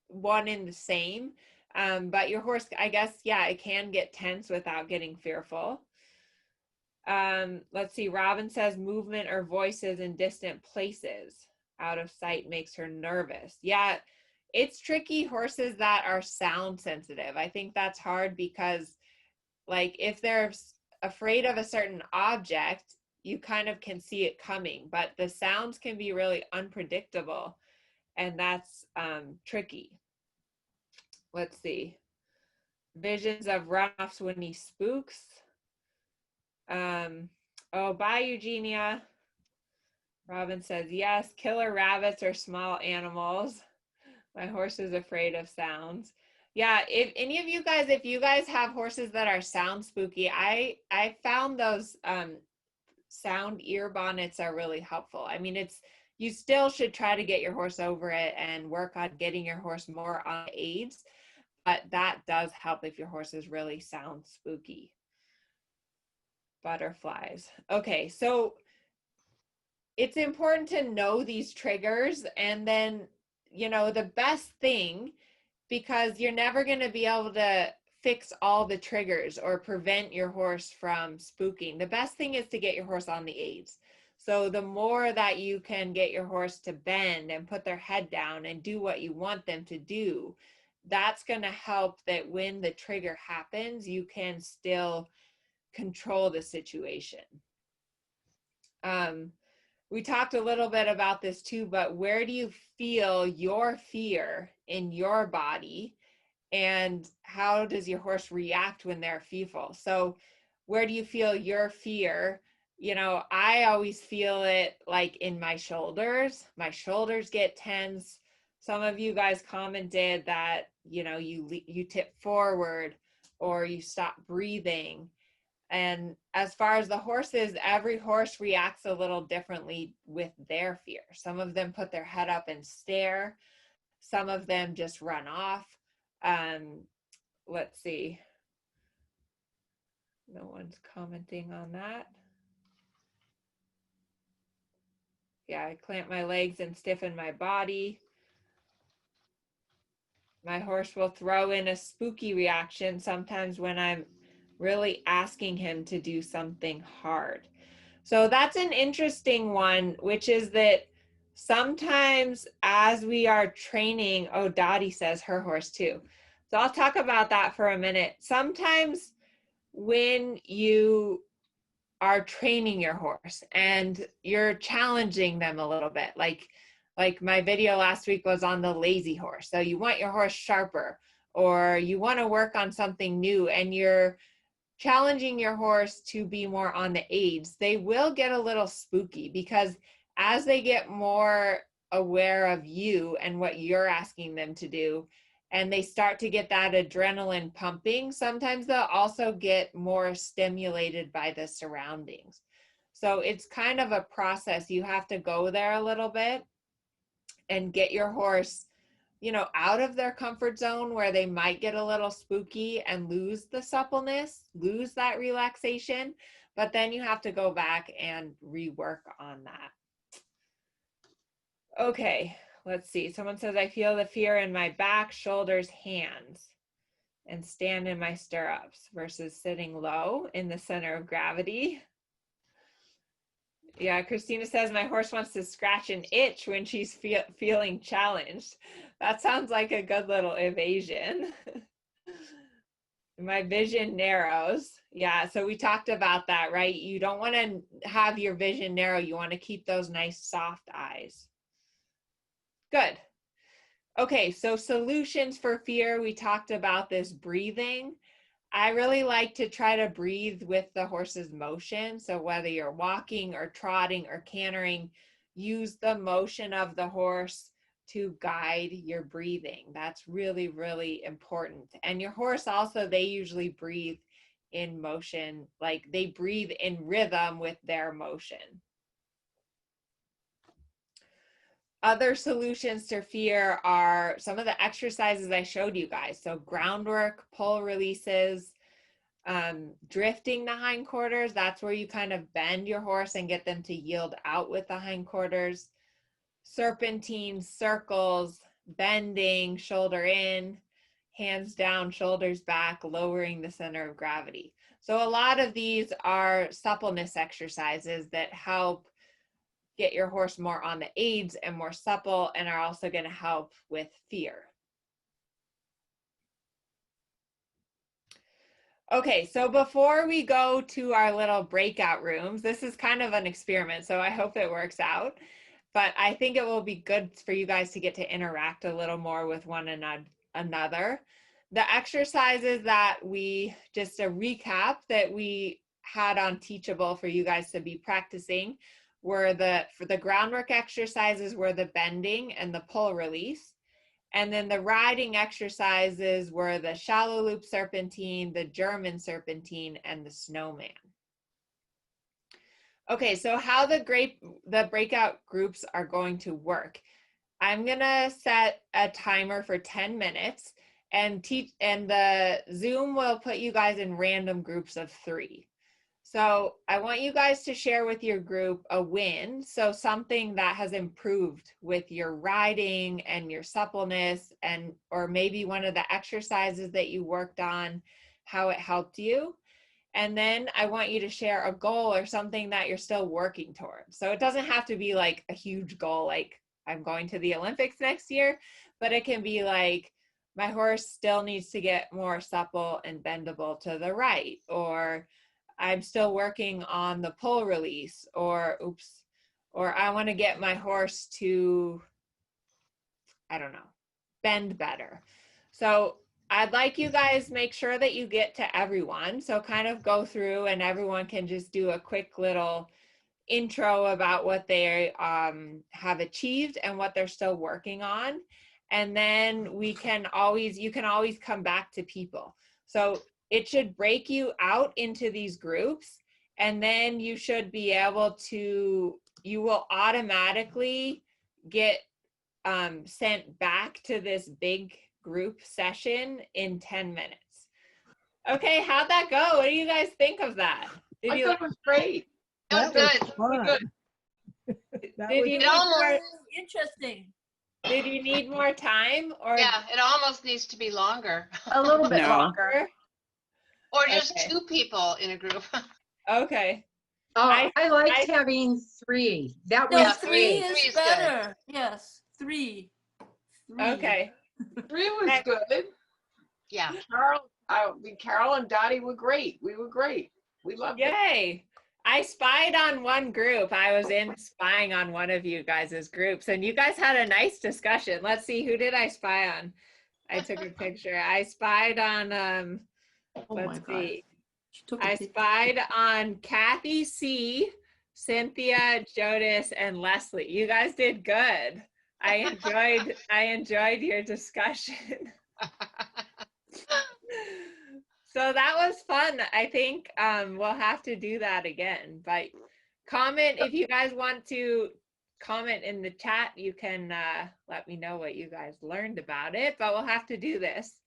one and the same. But your horse, I guess, yeah, it can get tense without getting fearful. Let's see, Robin says movement or voices in distant places out of sight makes her nervous. Yeah, it's tricky, horses that are sound sensitive. I think that's hard because like if they're afraid of a certain object, you kind of can see it coming, but the sounds can be really unpredictable, and that's tricky. Let's see. Visions of runoffs when he spooks. Oh, bye, Eugenia. Robin says, yes, killer rabbits or small animals. My horse is afraid of sounds. Yeah, if any of you guys, if you guys have horses that are sound spooky, I found those sound ear bonnets are really helpful. I mean, you still should try to get your horse over it and work on getting your horse more on aids, but that does help if your horse is really sound spooky. Butterflies. Okay, so it's important to know these triggers, and then, the best thing, because you're never going to be able to fix all the triggers or prevent your horse from spooking. The best thing is to get your horse on the aids. So the more that you can get your horse to bend and put their head down and do what you want them to do, that's going to help that when the trigger happens, you can still control the situation. We talked a little bit about this too, but where do you feel your fear in your body, and how does your horse react when they're fearful? So where do you feel your fear? I always feel it like in my shoulders. My shoulders get tense. Some of you guys commented that, you tip forward or you stop breathing. And as far as the horses, every horse reacts a little differently with their fear. Some of them put their head up and stare. Some of them just run off. Let's see. No one's commenting on that. Yeah, I clamp my legs and stiffen my body. My horse will throw in a spooky reaction sometimes when I'm really asking him to do something hard. So that's an interesting one, which is that sometimes as we are training, oh, Dottie says her horse too. So I'll talk about that for a minute. Sometimes when you are training your horse and you're challenging them a little bit, like my video last week was on the lazy horse. So you want your horse sharper, or you want to work on something new and you're challenging your horse to be more on the aids, they will get a little spooky, because as they get more aware of you and what you're asking them to do, and they start to get that adrenaline pumping, sometimes they'll also get more stimulated by the surroundings. So it's kind of a process. You have to go there a little bit and get your horse, you know, out of their comfort zone where they might get a little spooky and lose the suppleness, lose that relaxation, but then you have to go back and rework on that. Okay, let's see. Someone says, I feel the fear in my back, shoulders, hands, and stand in my stirrups versus sitting low in the center of gravity. Yeah, Christina says my horse wants to scratch an itch when she's feeling challenged. That sounds like a good little evasion. My vision narrows. Yeah, so we talked about that, right? You don't want to have your vision narrow. You want to keep those nice soft eyes. Good. Okay, so solutions for fear. We talked about this breathing. I really like to try to breathe with the horse's motion. So whether you're walking or trotting or cantering, use the motion of the horse to guide your breathing. That's really, really important. And your horse also, they usually breathe in motion, like they breathe in rhythm with their motion. Other solutions to fear are some of the exercises I showed you guys. So groundwork, pull releases, drifting the hindquarters. That's where you kind of bend your horse and get them to yield out with the hindquarters. Serpentines, circles, bending, shoulder in, hands down, shoulders back, lowering the center of gravity. So a lot of these are suppleness exercises that help get your horse more on the aids and more supple, and are also going to help with fear. Okay, so before we go to our little breakout rooms, this is kind of an experiment, so I hope it works out. But I think it will be good for you guys to get to interact a little more with one another. The exercises that just a recap that we had on Teachable for you guys to be practicing were for the groundwork exercises were the bending and the pull release. And then the riding exercises were the shallow loop serpentine, the German serpentine, and the snowman. Okay, so how the breakout groups are going to work. I'm gonna set a timer for 10 minutes and the Zoom will put you guys in random groups of 3. So I want you guys to share with your group a win. So something that has improved with your riding and your suppleness, or maybe one of the exercises that you worked on, how it helped you. And then I want you to share a goal or something that you're still working towards. So it doesn't have to be like a huge goal, like I'm going to the Olympics next year, but it can be like, my horse still needs to get more supple and bendable to the right, or I'm still working on the pull release, or I want to get my horse to, I don't know, bend better. So I'd like you guys make sure that you get to everyone. So kind of go through and everyone can just do a quick little intro about what they have achieved and what they're still working on. And then you can always come back to people. So it should break you out into these groups, and then you should be able to, you will automatically get sent back to this big group session in 10 minutes. Okay, how'd that go? What do you guys think of that? I thought it was great. That was fun. Good. That Did was you It almost, Interesting. Did you need more time or Yeah, it almost needs to be longer. A little bit No. longer. Or just Okay. 2 people in a group. Okay. Oh, I liked I- having 3. That Yeah, was three great. Three is is good. better. Yes, three. Okay. 3 was Okay. good. Yeah. Carol and Dottie were great. We were great. We loved it. Yay. I spied on one group. I was in spying on one of you guys' groups, and you guys had a nice discussion. Let's see, who did I spy on? I took a picture. I spied on Oh my let's God. see. She took a I picture. spied on Kathy C, Cynthia, Jodis, and Leslie. You guys did good. I enjoyed your discussion. So that was fun. I think we'll have to do that again. But comment if you guys want to comment in the chat. You can let me know what you guys learned about it. But we'll have to do this.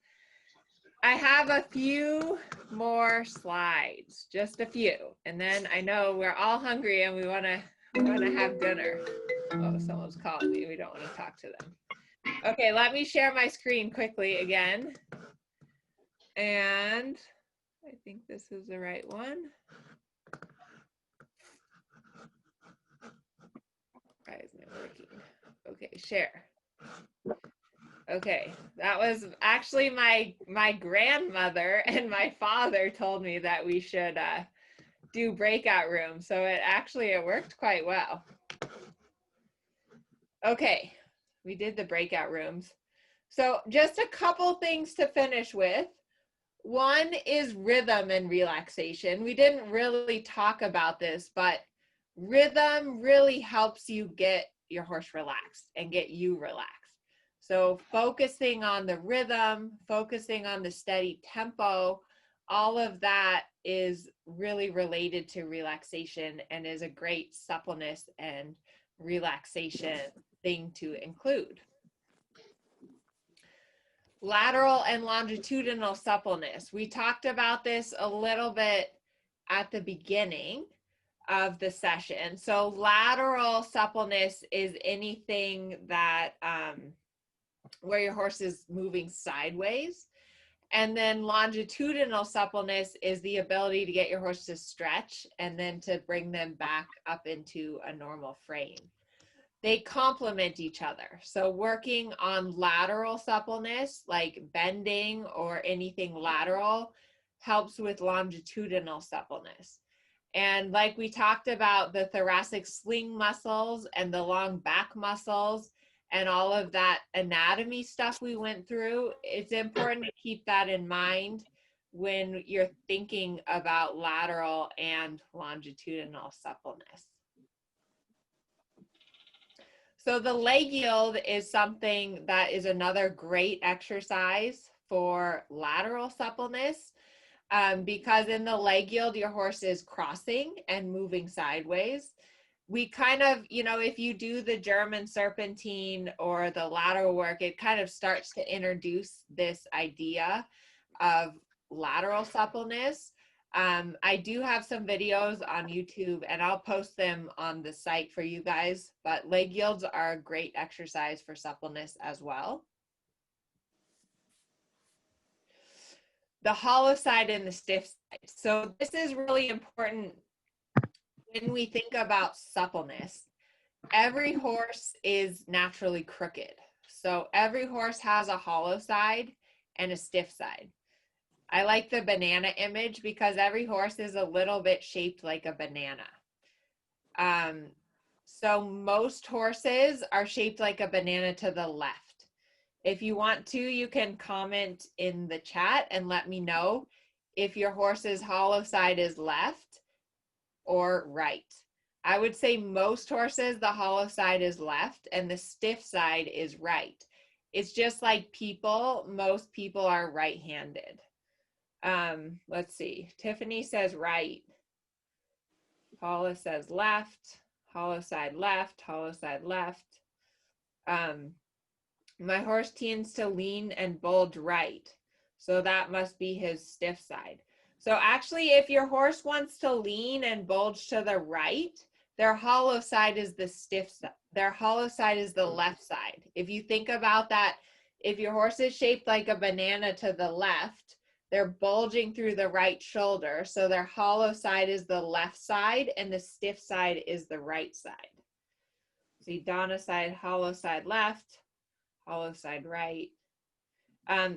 I have a few more slides, just a few, and then I know we're all hungry and we want to have dinner. Oh, someone's calling me. We don't want to talk to them. Okay, let me share my screen quickly again. And I think this is the right one. Why isn't it working? Okay, share. Okay, that was actually my grandmother and my father told me that we should do breakout rooms. So it worked quite well. Okay, we did the breakout rooms. So just a couple things to finish with. One is rhythm and relaxation. We didn't really talk about this, but rhythm really helps you get your horse relaxed and get you relaxed. So focusing on the rhythm, focusing on the steady tempo, all of that is really related to relaxation and is a great suppleness and relaxation thing to include. Lateral and longitudinal suppleness. We talked about this a little bit at the beginning of the session. So lateral suppleness is anything that where your horse is moving sideways. And then longitudinal suppleness is the ability to get your horse to stretch and then to bring them back up into a normal frame. They complement each other. So working on lateral suppleness, like bending or anything lateral, helps with longitudinal suppleness. And like we talked about the thoracic sling muscles and the long back muscles and all of that anatomy stuff we went through, it's important to keep that in mind when you're thinking about lateral and longitudinal suppleness. So the leg yield is something that is another great exercise for lateral suppleness because in the leg yield, your horse is crossing and moving sideways. We kind of, if you do the German serpentine or the lateral work, it kind of starts to introduce this idea of lateral suppleness. I do have some videos on YouTube and I'll post them on the site for you guys, but leg yields are a great exercise for suppleness as well. The hollow side and the stiff side. So this is really important when we think about suppleness. Every horse is naturally crooked. So every horse has a hollow side and a stiff side. I like the banana image because every horse is a little bit shaped like a banana. So most horses are shaped like a banana to the left. If you want to, you can comment in the chat and let me know if your horse's hollow side is left or right. I would say most horses, the hollow side is left and the stiff side is right. It's just like people, most people are right-handed. Let's see, Tiffany says right. Paula says left, hollow side left, hollow side left. My horse tends to lean and bulge right. So that must be his stiff side. So actually, if your horse wants to lean and bulge to the right, their hollow side is the stiff side. Their hollow side is the left side. If you think about that, if your horse is shaped like a banana to the left, they're bulging through the right shoulder. So their hollow side is the left side and the stiff side is the right side. See, Donna side, hollow side left, hollow side right.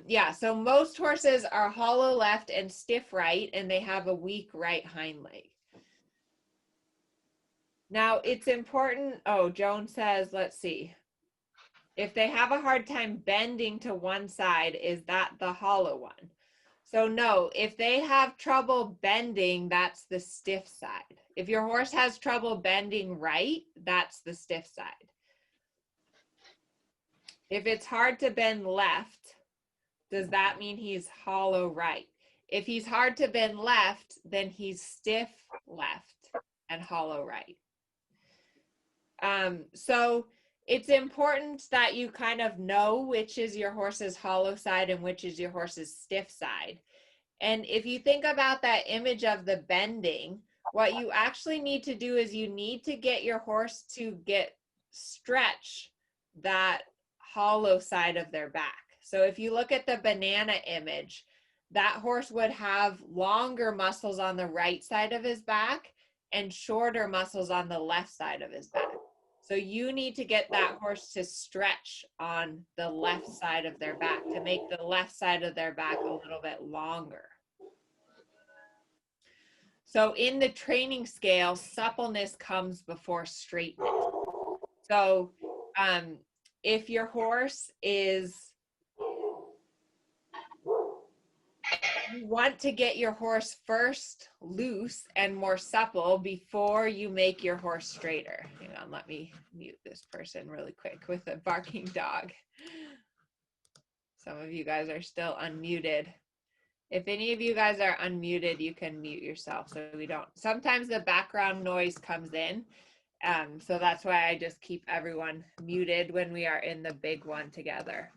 Yeah, so most horses are hollow left and stiff right, and they have a weak right hind leg. Now it's important, oh, Joan says, let's see. If they have a hard time bending to one side, is that the hollow one? So no, if they have trouble bending, that's the stiff side. If your horse has trouble bending right, that's the stiff side. If it's hard to bend left, does that mean he's hollow right? If he's hard to bend left, then he's stiff left and hollow right. So it's important that you kind of know which is your horse's hollow side and which is your horse's stiff side. And if you think about that image of the bending, what you actually need to do is you need to get your horse to stretch that hollow side of their back. So if you look at the banana image, that horse would have longer muscles on the right side of his back and shorter muscles on the left side of his back. So you need to get that horse to stretch on the left side of their back to make the left side of their back a little bit longer. So in the training scale, suppleness comes before straightness. So if your horse is, you want to get your horse first loose and more supple before you make your horse straighter. Hang on, let me mute this person really quick with a barking dog. Some of you guys are still unmuted. If any of you guys are unmuted, you can mute yourself so we don't, sometimes the background noise comes in. So that's why I just keep everyone muted when we are in the big one together.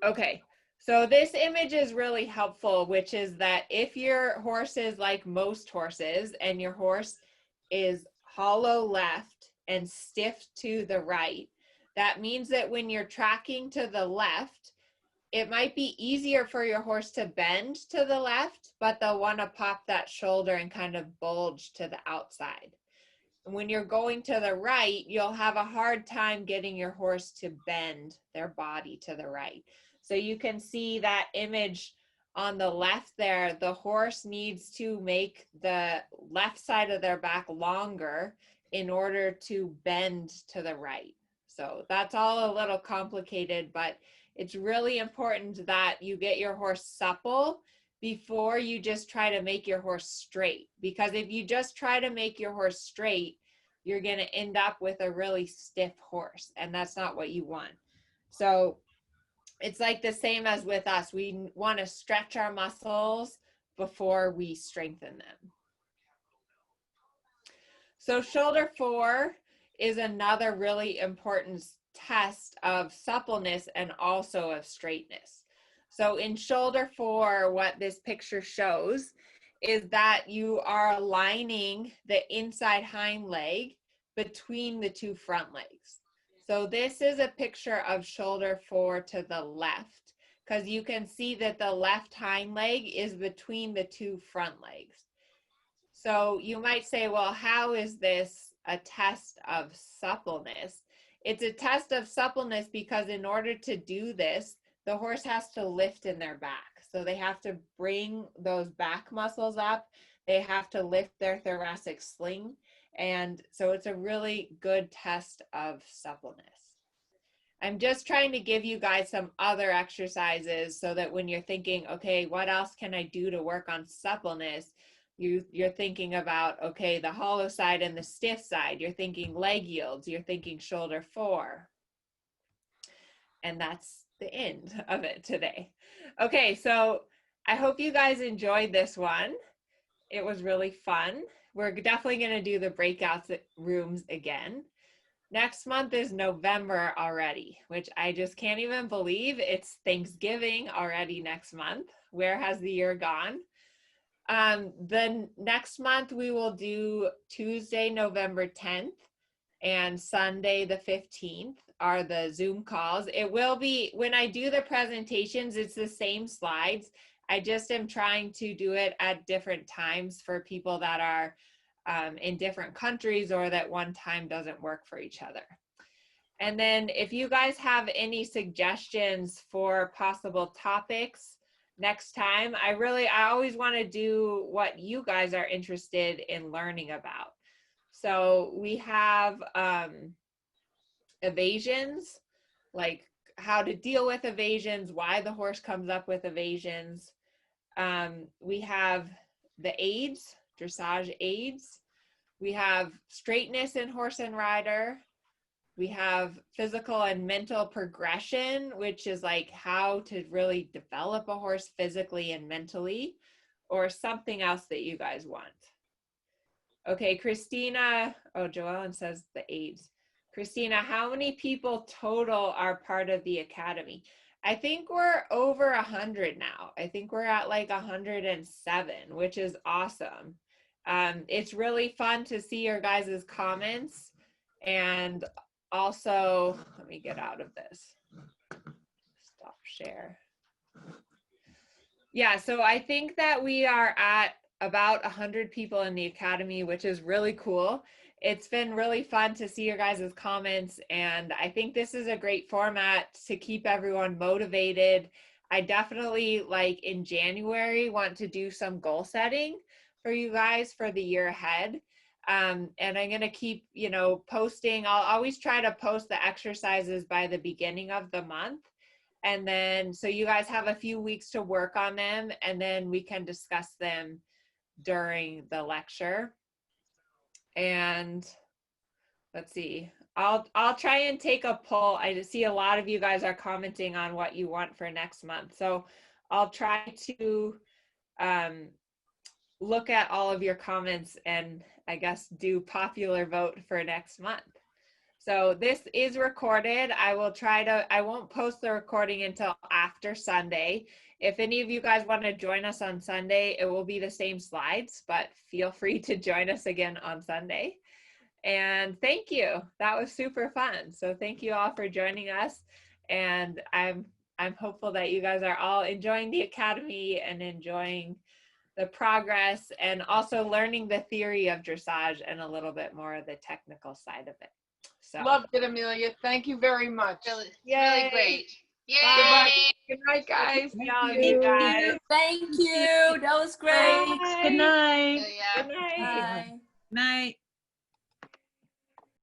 Okay, so this image is really helpful, which is that if your horse is like most horses and your horse is hollow left and stiff to the right, that means that when you're tracking to the left, it might be easier for your horse to bend to the left, but they'll want to pop that shoulder and kind of bulge to the outside. When you're going to the right, you'll have a hard time getting your horse to bend their body to the right. So you can see that image on the left there, the horse needs to make the left side of their back longer in order to bend to the right. So that's all a little complicated, but it's really important that you get your horse supple before you just try to make your horse straight. Because if you just try to make your horse straight, you're going to end up with a really stiff horse, and that's not what you want. So it's like the same as with us. We want to stretch our muscles before we strengthen them. So shoulder 4 is another really important test of suppleness and also of straightness. So in shoulder 4, what this picture shows is that you are aligning the inside hind leg between the two front legs. So this is a picture of shoulder 4 to the left, because you can see that the left hind leg is between the two front legs. So you might say, well, how is this a test of suppleness? It's a test of suppleness because in order to do this, the horse has to lift in their back. So they have to bring those back muscles up. They have to lift their thoracic sling. And so it's a really good test of suppleness. I'm just trying to give you guys some other exercises so that when you're thinking, okay, what else can I do to work on suppleness? You're thinking about, okay, the hollow side and the stiff side. You're thinking leg yields. You're thinking shoulder 4. And that's the end of it today. Okay, so I hope you guys enjoyed this one. It was really fun. We're definitely going to do the breakout rooms again. Next month is November already, which I just can't even believe. It's Thanksgiving already next month. Where has the year gone? The next month we will do Tuesday, November 10th and Sunday the 15th are the Zoom calls. It will be, when I do the presentations, it's the same slides. I just am trying to do it at different times for people that are in different countries or that one time doesn't work for each other. And then if you guys have any suggestions for possible topics next time, I always want to do what you guys are interested in learning about. So we have evasions, like how to deal with evasions, why the horse comes up with evasions. We have the aids, dressage aids. We have straightness in horse and rider. We have physical and mental progression, which is like how to really develop a horse physically and mentally, or something else that you guys want. Okay, Christina, oh, Joellen says the aids. Christina, how many people total are part of the academy? I think we're over 100 now. I think we're at like 107, which is awesome. It's really fun to see your guys' comments, and also, let me get out of this. Stop share. Yeah, so I think that we are at about 100 people in the academy, which is really cool. It's been really fun to see your guys' comments, and I think this is a great format to keep everyone motivated. I definitely, like in January, want to do some goal setting for you guys for the year ahead. And I'm going to keep, posting. I'll always try to post the exercises by the beginning of the month. And then, so you guys have a few weeks to work on them, and then we can discuss them during the lecture. And let's see, I'll try and take a poll. I just see a lot of you guys are commenting on what you want for next month. So I'll try to look at all of your comments and I guess do popular vote for next month. So this is recorded. I won't post the recording until after Sunday. If any of you guys want to join us on Sunday, it will be the same slides, but feel free to join us again on Sunday. And thank you. That was super fun. So thank you all for joining us. And I'm hopeful that you guys are all enjoying the academy and enjoying the progress and also learning the theory of dressage and a little bit more of the technical side of it. So Loved it, Amelia. Thank you very much. Really, Yay. really great. Yay! Goodbye. Good night, guys. Thank you guys. Thank you. That was great. Good night. Yeah. Good night. Bye. Night.